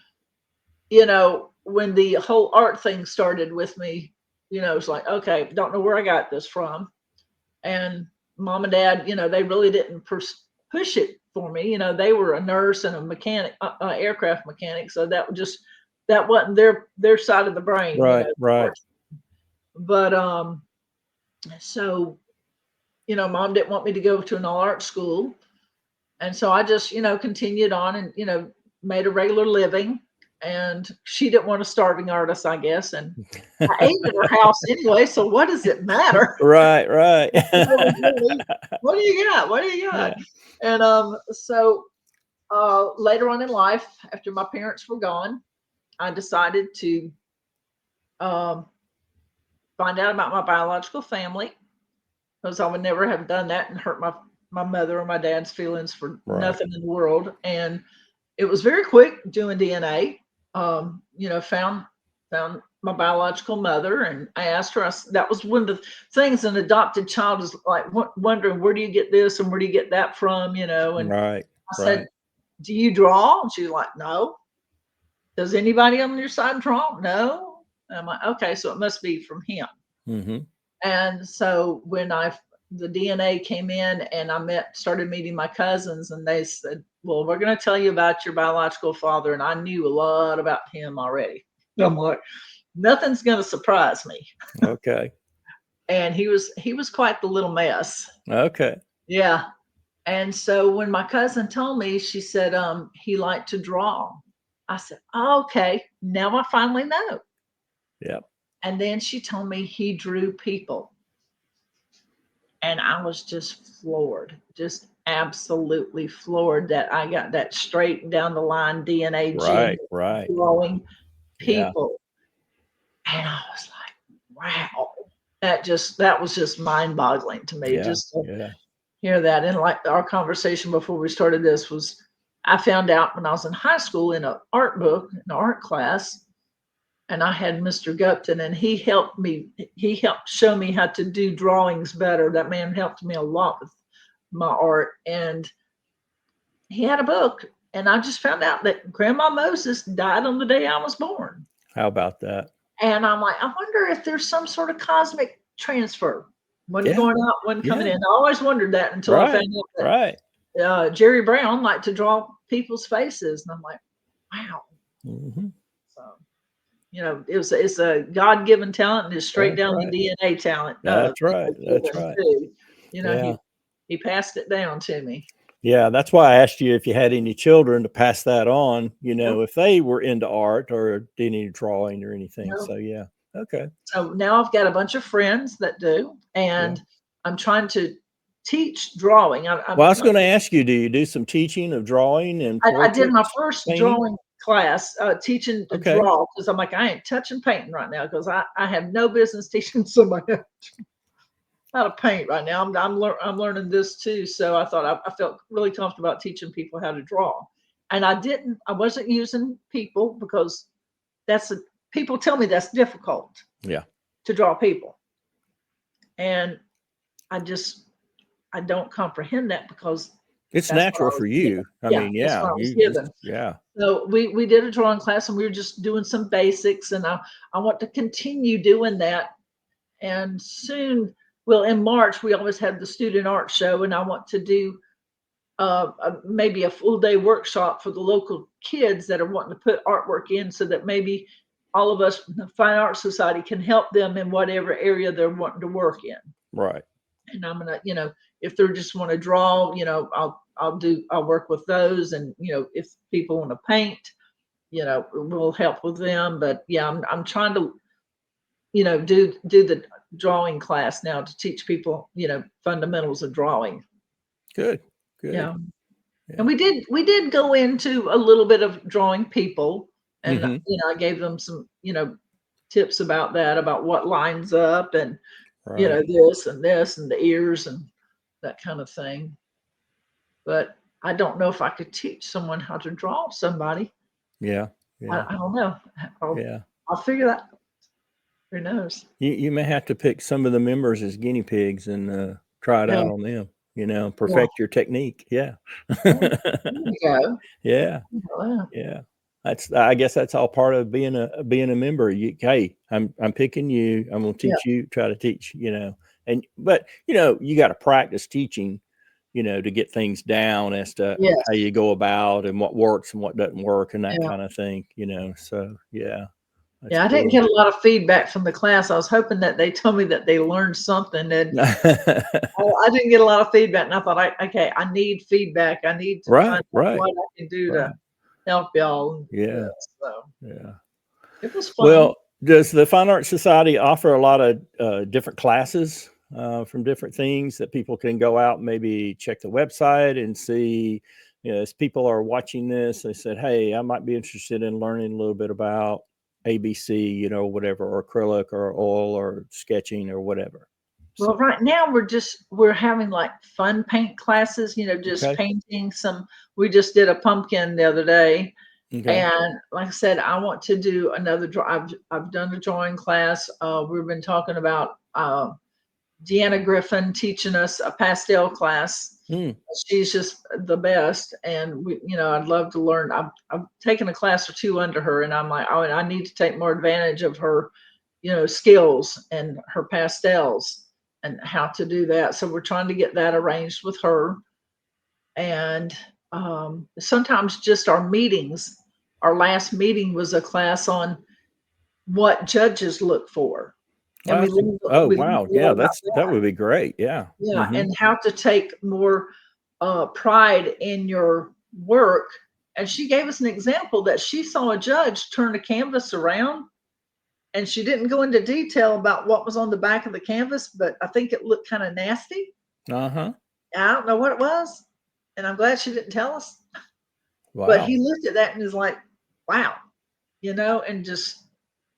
when the whole art thing started with me, it's like, okay, don't know where I got this from. And mom and dad, they really didn't push it for me. They were a nurse and a mechanic, aircraft mechanic. So that wasn't their side of the brain, Right. Right. But so, mom didn't want me to go to an all art school. And so I just, continued on and, made a regular living. And she didn't want a starving artist, I guess. And I ate at her house anyway. So what does it matter? Right. Right. What do you got? What do you got? Yeah. And so later on in life, after my parents were gone, I decided to um, find out about my biological family because I would never have done that and hurt my mother or my dad's feelings for Right. nothing in the world. And it was very quick doing DNA. Found my biological mother, and I asked her. That was one of the things an adopted child is like wondering, where do you get this and where do you get that from? And Right. I Right. said, "Do you draw?" And she's like, "No." "Does anybody on your side draw?" "No." And I'm like, "Okay, so it must be from him." Hmm. And so when the DNA came in and I started meeting my cousins, and they said, "Well, we're going to tell you about your biological father." And I knew a lot about him already. I'm like, nothing's going to surprise me. Okay. And he was quite the little mess. Okay. Yeah. And so when my cousin told me, she said, he liked to draw. I said, "Oh, okay, now I finally know." Yep. And then she told me he drew people. And I was just floored, just absolutely floored that I got that straight down the line DNA gene Right. Right. growing Yeah. people. And I was like, wow. That was just mind boggling to me, Yeah. just to Yeah. hear that. And like our conversation before we started this was, I found out when I was in high school in an art book, in an art class, and I had Mr. Gupton, and he helped me. He helped show me how to do drawings better. That man helped me a lot with my art, and he had a book. And I just found out that Grandma Moses died on the day I was born. How about that? And I'm like, I wonder if there's some sort of cosmic transfer. One Yeah. going out, one coming Yeah. in. I always wondered that until I Right. found out Right. that Jerry Brown liked to draw people's faces, and I'm like, wow. Hmm. So it's a God given talent, and it's straight That's down the right. DNA talent. That's right. That's Given right. too. Yeah. He passed it down to me. Yeah, that's why I asked you if you had any children to pass that on, Nope, if they were into art or did any drawing or anything. nope. So yeah. Okay. So now I've got a bunch of friends that do, Yeah. and I'm trying to teach drawing. Well, I was going to ask you, do you do some teaching of drawing and I did my portraits, first painting? drawing class, teaching to Okay. draw, because I'm like, I ain't touching painting right now, because I have no business teaching somebody how to paint right now. I'm learning this too. So I thought I felt really comfortable about teaching people how to draw. And I wasn't using people, because people tell me that's difficult Yeah. to draw people. And I just, I don't comprehend that, because It's that's what I natural was for given. you. I Yeah, mean, that's yeah, what I was you just, given. yeah. So we did a drawing class, and we were just doing some basics, and I want to continue doing that. And soon, well, in March, we always have the student art show, and I want to do maybe a full day workshop for the local kids that are wanting to put artwork in, so that maybe all of us, the Fine Arts Society, can help them in whatever area they're wanting to work in. Right. And I'm gonna, if they just want to draw, I'll work with those, and if people want to paint, we'll help with them. But yeah, I'm trying to, do the drawing class now to teach people, fundamentals of drawing. Good. Good. Yeah. And Yeah. we did go into a little bit of drawing people, and Hmm. I gave them some, tips about that, about what lines up, and Right. this and the ears and that kind of thing. But I don't know if I could teach someone how to draw somebody. Yeah. Yeah. I don't know. I'll, Yeah. I'll figure that. Who knows? You may have to pick some of the members as guinea pigs and try it Yeah, out on them, yeah. perfect your technique. Yeah. There you go. Yeah. Yeah. Yeah. I guess that's all part of being a member. Hey, I'm picking you. I'm gonna Yeah. teach you, try to teach, but you got to practice teaching, to get things down as to how Yes. you go about and what works and what doesn't work and that Yeah. kind of thing, So yeah, that's Yeah. I didn't cool. get a lot of feedback from the class. I was hoping that they told me that they learned something. And I didn't get a lot of feedback. And I thought, okay, I need feedback. I need to find Right, out right, what I can do to right. help y'all. Yeah. Yeah, So yeah. it was fun. Well, does the Fine Arts Society offer a lot of different classes from different things that people can go out and maybe check the website and see? As people are watching this, they said, "Hey, I might be interested in learning a little bit about ABC, whatever, or acrylic or oil or sketching or whatever." So, Well, right now we're having like fun paint classes, just okay, painting some. We just did a pumpkin the other day, okay, and like I said, I want to do another draw. I've done a drawing class. We've been talking about Deanna Griffin teaching us a pastel class. mm, She's just the best, and I'd love to learn. I've taken a class or two under her, and I'm like, oh, and I need to take more advantage of her, skills and her pastels and how to do that. So we're trying to get that arranged with her. And sometimes just our meetings. Our last meeting was a class on what judges look for, and we learned, oh we learned wow, a yeah, lot about that that. would be great. Yeah. Yeah, Hmm. and how to take more pride in your work. And she gave us an example that she saw a judge turn a canvas around, And she didn't go into detail about what was on the back of the canvas, but I think it looked kind of nasty. Uh-huh. I don't know what it was, and I'm glad she didn't tell us. But Wow. he looked at that and was like, "Wow," and just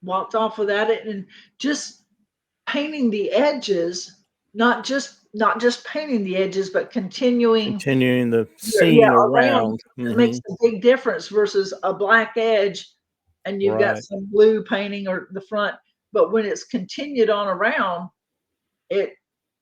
walked off without it, and just painting the edges, not just painting the edges, but continuing, Continuing the yeah, scene around. around. It makes Mhm. a big difference versus a black edge, and you've got Right. some blue painting or the front. But when it's continued on around, it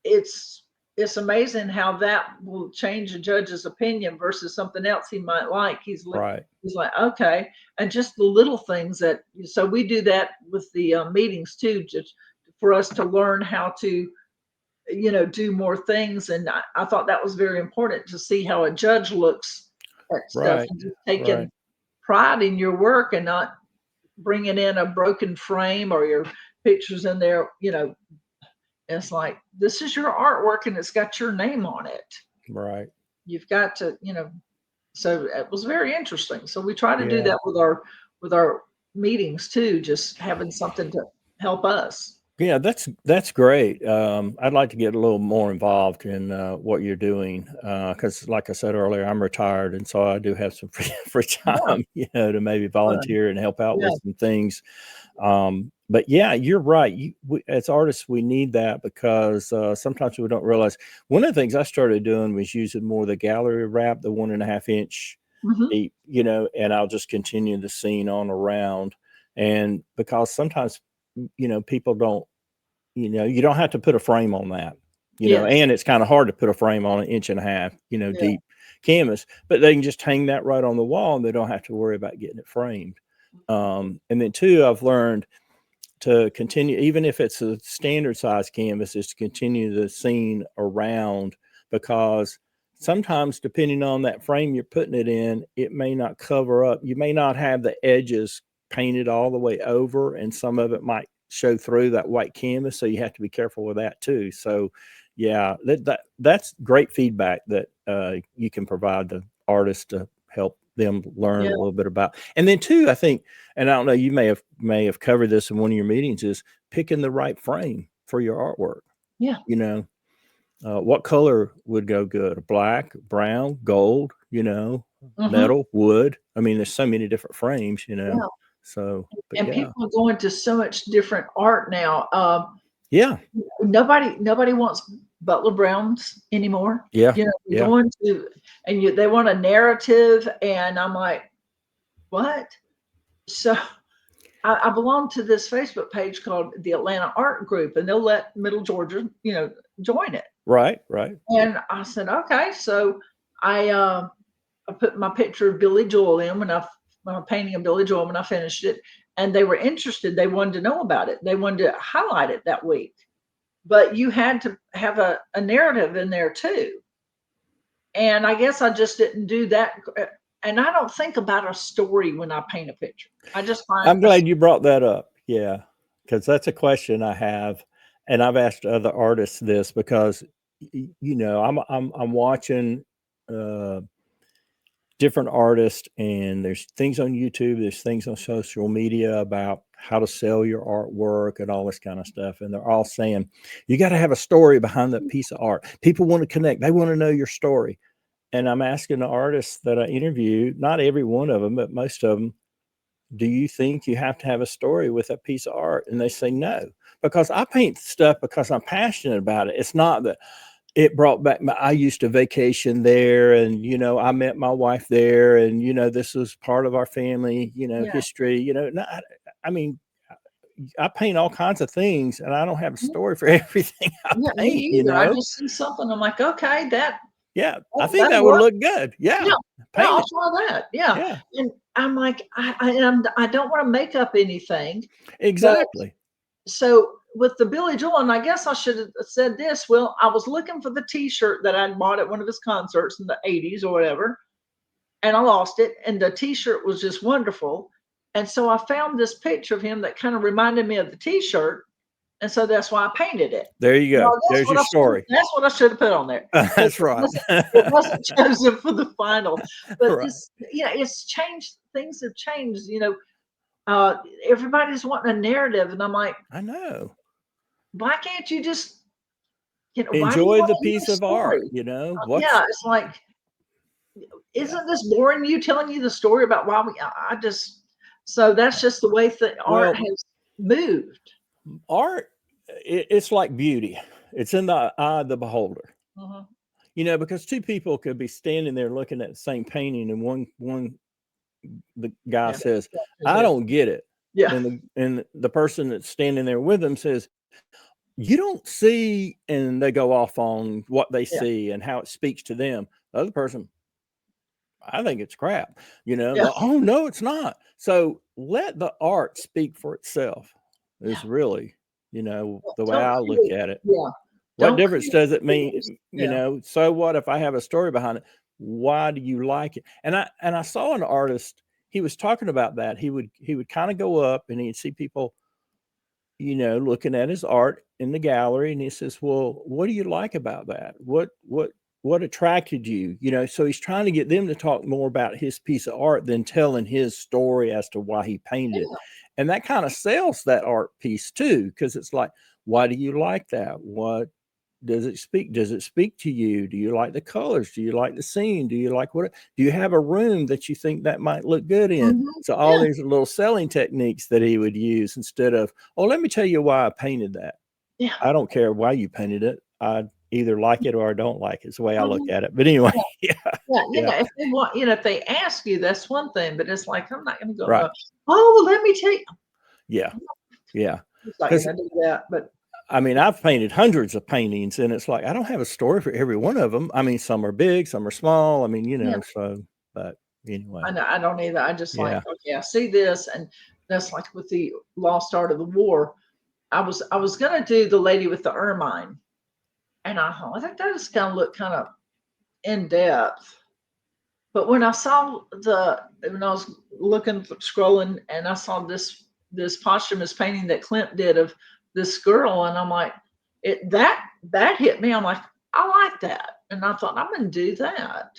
it's it's amazing how that will change a judge's opinion versus something else he might like. Right. He's like, okay, and just the little things that. So we do that with the meetings too, just for us to learn how to do more things. And I thought that was very important to see how a judge looks at stuff Right. and just Right. taking pride in your work and not bringing in a broken frame or your pictures in there. It's like, this is your artwork and it's got your name on it. Right. You've got to, so it was very interesting. So we try to do Yeah. that with our meetings too, just having something to help us. Yeah, that's great. I'd like to get a little more involved in what you're doing because, like I said earlier, I'm retired, and so I do have some free Yeah, time, to maybe fun. volunteer and help out Yeah. with some things. But yeah, you're right. As artists, we need that because sometimes we don't realize. One of the things I started doing was using more the gallery wrap, the 1.5 inch Hmm. deep, and I'll just continue the scene on around. And because sometimes people don't, you don't have to put a frame on that, Yes. and it's kind of hard to put a frame on 1.5 inch, Yeah. deep canvas, but they can just hang that right on the wall and they don't have to worry about getting it framed. And then two, I've learned to continue, even if it's a standard size canvas, is to continue the scene around because sometimes depending on that frame you're putting it in, it may not cover up. You may not have the edges painted all the way over, and some of it might show through that white canvas. So you have to be careful with that too. So yeah, that's great feedback that you can provide the artist to help them learn Yeah. a little bit about. And then two, I think, and I don't know, you may have covered this in one of your meetings, is picking the right frame for your artwork. Yeah. What color would go good? Black, brown, gold, Hmm. metal, wood. I mean, there's so many different frames, Yeah. So, but And yeah, people are going to so much different art now. yeah, Nobody wants Butler Browns anymore. yeah, You're yeah, going to, and they want a narrative, and I'm like, what? So I belong to this Facebook page called the Atlanta Art Group, and they'll let Middle Georgia, join it. right, right. And I said, okay. So I put my picture of Billy Joel in my painting of Billy Joel when I finished it, and they were interested. They wanted to know about it. They wanted to highlight it that week. But you had to have a narrative in there too. And I guess I just didn't do that. And I don't think about a story when I paint a picture. I just find I'm glad you brought that up. Yeah, because that's a question I have, and I've asked other artists this because I'm watching uh, different artists, and there's things on YouTube, there's things on social media about how to sell your artwork and all this kind of stuff, and they're all saying you got to have a story behind that piece of art. People want to connect; they want to know your story. And I'm asking the artists that I interview, not every one of them, but most of them, do you think you have to have a story with a piece of art? And they say no, because I paint stuff because I'm passionate about it. It's not that it brought back I used to vacation there, and I met my wife there, and this was part of our family, yeah, history. No, I mean, I paint all kinds of things, and I don't have a story for everything I yeah, me paint. either. I just see something. I'm like, okay, Yeah, I think that'll that would work. look good. Yeah, Yeah, yeah, paint I'll it. try that. Yeah, Yeah, and I'm like, I don't want to make up anything, but exactly. so with the Billy Joel, and I guess I should have said this. Well, I was looking for the T-shirt that I'd bought at one of his concerts in the '80s or whatever, and I lost it. And the T-shirt was just wonderful, and so I found this picture of him that kind of reminded me of the T-shirt, and so that's why I painted it. There you Well, go. There's your story. that's what I should have put on there because That's right. it wasn't chosen for the final. But Right. this, it's changed. Things have changed. uh, everybody's wanting a narrative, and I'm like, I know. why can't you just, why do you Enjoy want the to hear piece a of art, story? what's Yeah, it's like, yeah. isn't this boring? You telling you the story about why we? I just, so that's just the way that art Well, has moved. art, it's like beauty. It's in the eye of the beholder. Mhm. Because two people could be standing there looking at the same painting, and one the guy Yeah. says, Yeah. "I don't get it," Yeah. and the person that's standing there with them says, "You don't see," and they go off on what they Yeah. see and how it speaks to them. The other person, I think it's crap. Yeah. Oh no, it's not. So let the art speak for itself. Yeah. Is really, the way Don't I look create. at it. Yeah. What Don't difference create does it rules. mean? Yeah. So what if I have a story behind it? Why do you like it? And I saw an artist, he was talking about that. He would kind of go up and he'd see people, looking at his art in the gallery, and he says, "Well, what do you like about that? What attracted you?" So he's trying to get them to talk more about his piece of art than telling his story as to why he painted it. Yeah. And that kind of sells that art piece too, because it's like, why do you like that? What does it speak? Does it speak to you? Do you like the colors? Do you like the scene? Do you like what? Do you have a room that you think that might look good in? Mhm. So all Yeah. these little selling techniques that he would use instead of, "Oh, let me tell you why I painted that." Yeah. I don't care why you painted it. I either like it or I don't like it. It's the way I look Mhm. at it. But anyway, Yeah. yeah, Yeah. yeah, If they want, if they ask you, that's one thing, but it's like, I'm not going to go and right, go, oh, well, let me tell you. yeah, yeah. I'm not Because going to do that. But I mean, I've painted hundreds of paintings, and it's like I don't have a story for every one of them. I mean, some are big, some are small. I mean, yeah, so, but anyway, I know, I don't either. I just like, yeah, okay, I see this, and that's like with the lost art of the war. I was gonna do the lady with the ermine, and I thought, I think that is gonna look kind of in depth. But when I saw when I was looking, scrolling, and I saw this posthumous painting that Clint did of this girl, and I'm like, that hit me. I'm like, I like that, and I thought I'm gonna do that.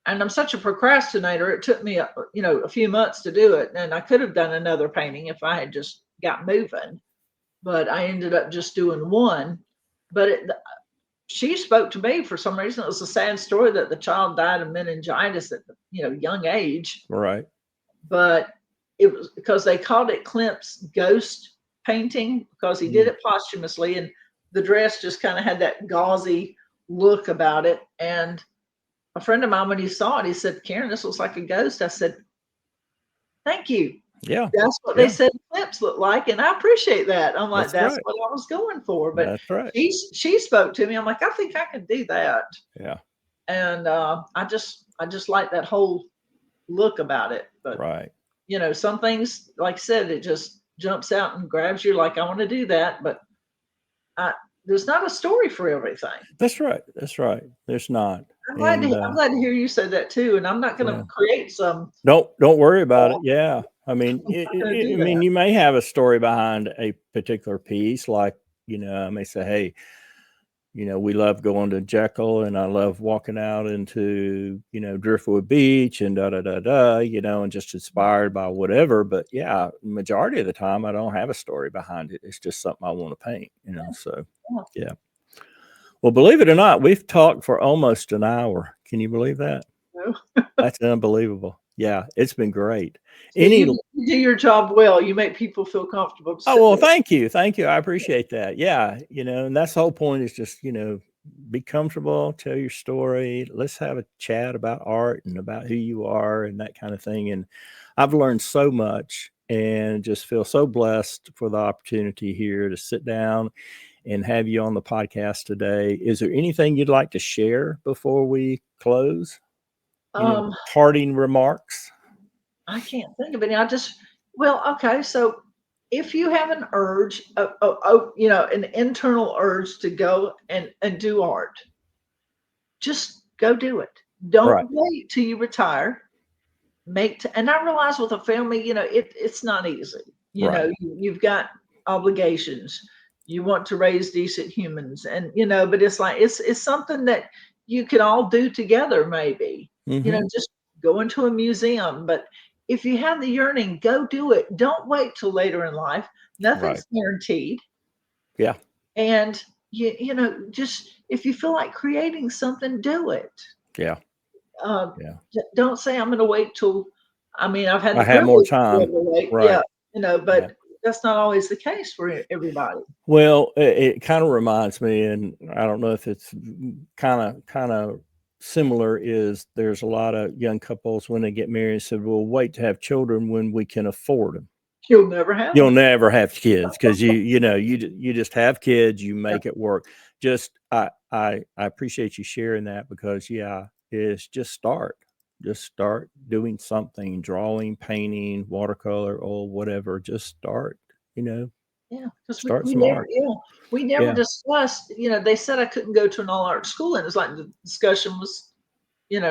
And I'm such a procrastinator. It took me a few months to do it, and I could have done another painting if I had just got moving. But I ended up just doing one. But she spoke to me for some reason. It was a sad story that the child died of meningitis at the young age. right, But it was because they called it Klimt's ghost painting because he did mm, it posthumously, and the dress just kind of had that gauzy look about it. And a friend of mine, when he saw it, he said, "Karen, this looks like a ghost." I said, "Thank you. yeah, That's what they yeah. said clips look like, and I appreciate that." I'm like, That's "That's right. what I was going for." But That's right. she spoke to me. I'm like, "I think I can do that." Yeah, And I just like that whole look about it. But right. some things, like I said, it just jumps out and grabs you. Like, I want to do that, but I, there's not a story for everything. That's right. That's right. There's not. I'm glad to And I'm glad to hear you say that too. And I'm not going to yeah. create some. Don't worry about it. Yeah. I mean, I'm not going to do I mean, that. you may have a story behind a particular piece, like, I may say, "Hey, we love going to Jekyll, and I love walking out into, Driftwood Beach and da da da da, and just inspired by whatever." But yeah, majority of the time I don't have a story behind it. It's just something I want to paint, so Yeah. yeah. Well, believe it or not, we've talked for almost an hour. Can you believe that? No. That's unbelievable. Yeah, it's been great. See, Any you do your job well. You make people feel comfortable to Oh, sit well, there. thank you. Thank you. I appreciate that. Yeah, and that's the whole point is just, be comfortable, tell your story. Let's have a chat about art and about who you are and that kind of thing. And I've learned so much and just feel so blessed for the opportunity here to sit down and have you on the podcast today. Is there anything you'd like to share before we close? Any Um, parting remarks? I can't think of any. Well, okay. So if you have an urge, an internal urge to go and do art, just go do it. Right, Don't wait till you retire. And I realize with a family, it's not easy. right. You've got obligations. You want to raise decent humans, and but it's like it's something that you can all do together. Maybe Hmm. just go into a museum, but if you have the yearning, go do it. Don't wait till later in life. Right. Nothing's guaranteed. Yeah. And just if you feel like creating something, do it. Yeah. Uh, Yeah. don't say I'm going to wait till. I mean, I've had I the have more privilege to be time. able to wait. Right. Yeah, Yeah. but that's not always the case for everybody. Well, it kind of reminds me, and I don't know if it's kind of similar. Is there's a lot of young couples when they get married said, "We'll wait to have children when we can afford them." You'll never have You'll them. never have kids because you just have kids. You Yeah. make it work. Just I appreciate you sharing that because it's just start doing something, drawing, painting, watercolor, or whatever. Just start. You know, Yeah, because start smart. we never Yeah. discussed. They said I couldn't go to an all art school, and it's like the discussion was,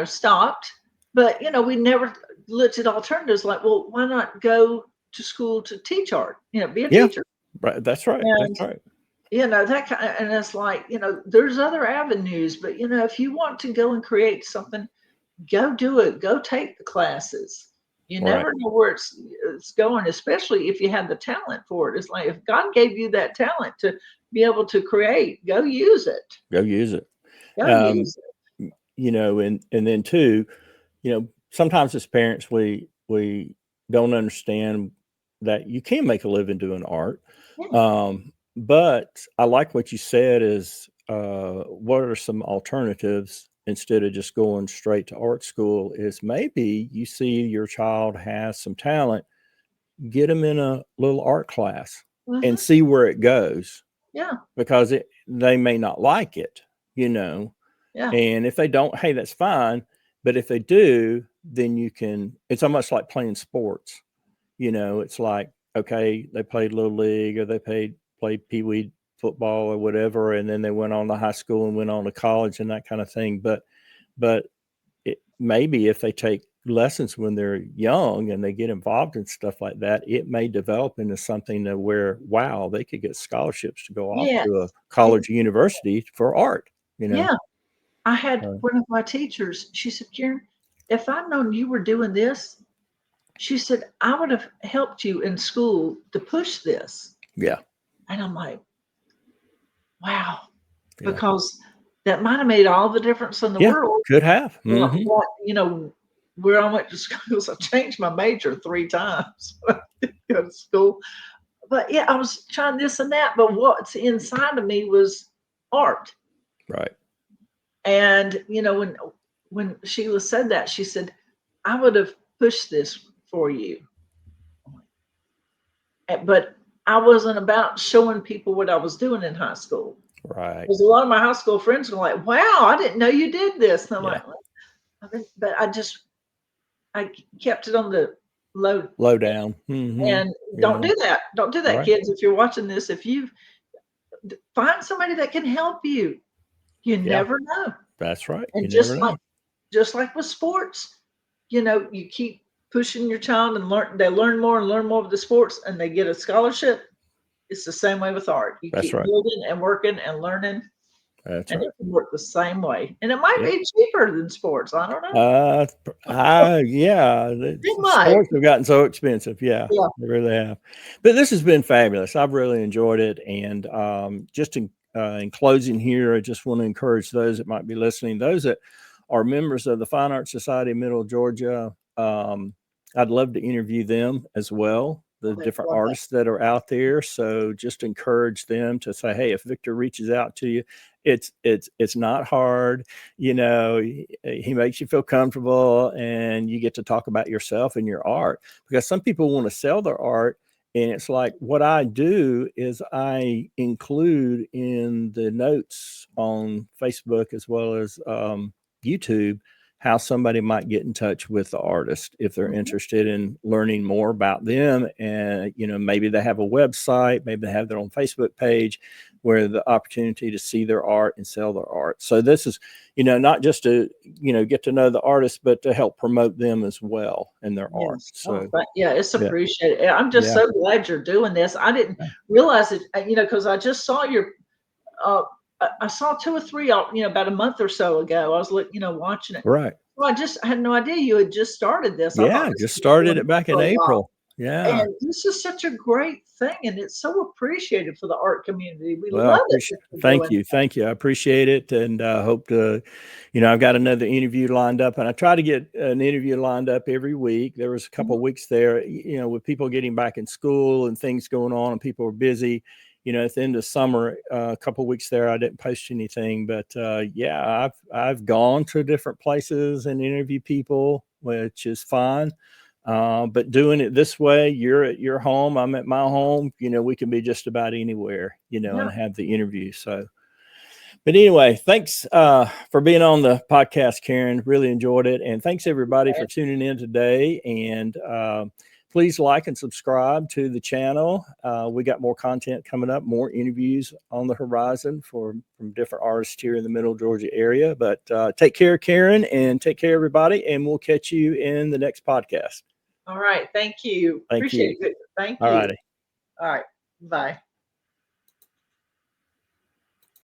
stopped. But we never looked at alternatives. Like, well, why not go to school to teach art? Be a Yeah. teacher. Right. That's right. That's And right. that kind and it's like, there's other avenues, but if you want to go and create something, go do it. Go take the classes. You Right. never know where it's going, especially if you have the talent for it. It's like if God gave you that talent to be able to create, go use it. Go use it. Go Um, use it. and then too, sometimes as parents we don't understand that you can make a living doing art. Yeah. But I like what you said is what are some alternatives instead of just going straight to art school is maybe you see your child has some talent, get them in a little art class and Hmm. see where it goes Yeah. because they may not like it, you know. Yeah. And if they don't, hey, that's fine. But if they do, then it's almost like playing sports. It's like, okay, they played Little League or they played Pee Wee football or whatever. And then they went on to high school and went on to college and that kind of thing. But maybe if they take lessons when they're young and they get involved in stuff like that, it may develop into something to where, wow, they could get scholarships to go off Yeah. to a college or university for art, Yeah. I had Uh, one of my teachers, she said, Karen, if I'd known you were doing this, she said, I would have helped you in school to push this. yeah. And I'm like, wow, Yeah. because that might have made all the difference in the Yeah. world. Could have. What, Hmm. what, where I went to school, I changed my major 3 times when I did go to school. But yeah, I was trying this and that, but what's inside of me was art. Right. And when Sheila said that, she said, I would have pushed this for you. But I wasn't about showing people what I was doing in high school. Right. Because a lot of my high school friends were like, wow, I didn't know you did this. And I'm Yeah. like, well, but I kept it on the low. Low down. Hmm. And don't Yeah. do that. Don't do that, Right. kids. If you're watching this, if you find somebody that can help you, you Yeah. never know. That's right. You And never know. just like with sports, you keep pushing your child and they learn more and learn more of the sports and they get a scholarship. It's the same way with art. You That's keep right. building and working and learning, That's and right. it can work the same way. And it might Yeah. be cheaper than sports. I don't know. Yeah. It might. Sports have gotten so expensive. Yeah, Yeah. they really have. But this has been fabulous. I've really enjoyed it. And just in closing here, I just want to encourage those that might be listening, those that are members of the Fine Arts Society of Middle Georgia. I'd love to interview them as well, the They different love that. artists that are out there. So just encourage them to say, hey, if Victor reaches out to you, it's not hard. He makes you feel comfortable and you get to talk about yourself and your art, because some people want to sell their art. And it's like, what I do is I include in the notes on Facebook as well as YouTube how somebody might get in touch with the artist if they're Mhm. interested in learning more about them. And, maybe they have a website, maybe they have their own Facebook page where the opportunity to see their art and sell their art. So this is, not just to, get to know the artist, but to help promote them as well and their art. Yes. Oh, So, but yeah, it's yeah, appreciated. I'm just yeah, so glad you're doing this. I didn't realize it, because I just saw your uh, I saw 2 or 3, about a month or so ago. I was watching it. Right. Well, I had no idea you had just started this. I thought Yeah, this just had been started going it on back in for a while. April. Yeah. And this is such a great thing, and it's so appreciated for the art community. We Well, I love it appreciate. that you're Thank doing you, thank you. I appreciate it, and hope to. I've got another interview lined up, and I try to get an interview lined up every week. There was a couple Mhm. of weeks there, with people getting back in school and things going on, and people were busy. At the end of summer, a couple of weeks there, I didn't post anything, but yeah, I've gone to different places and interviewed people, which is fun. But doing it this way, you're at your home, I'm at my home, we can be just about anywhere, Yeah. and have the interview. So, but anyway, thanks for being on the podcast, Karen. Really enjoyed it. And thanks everybody for tuning in today. And please like and subscribe to the channel. We got more content coming up, more interviews on the horizon from different artists here in the Middle Georgia area. But take care, Karen, and take care, everybody. And we'll catch you in the next podcast. All right. Thank you. Thank Appreciate you. it. Thank All you. righty. All right. Bye.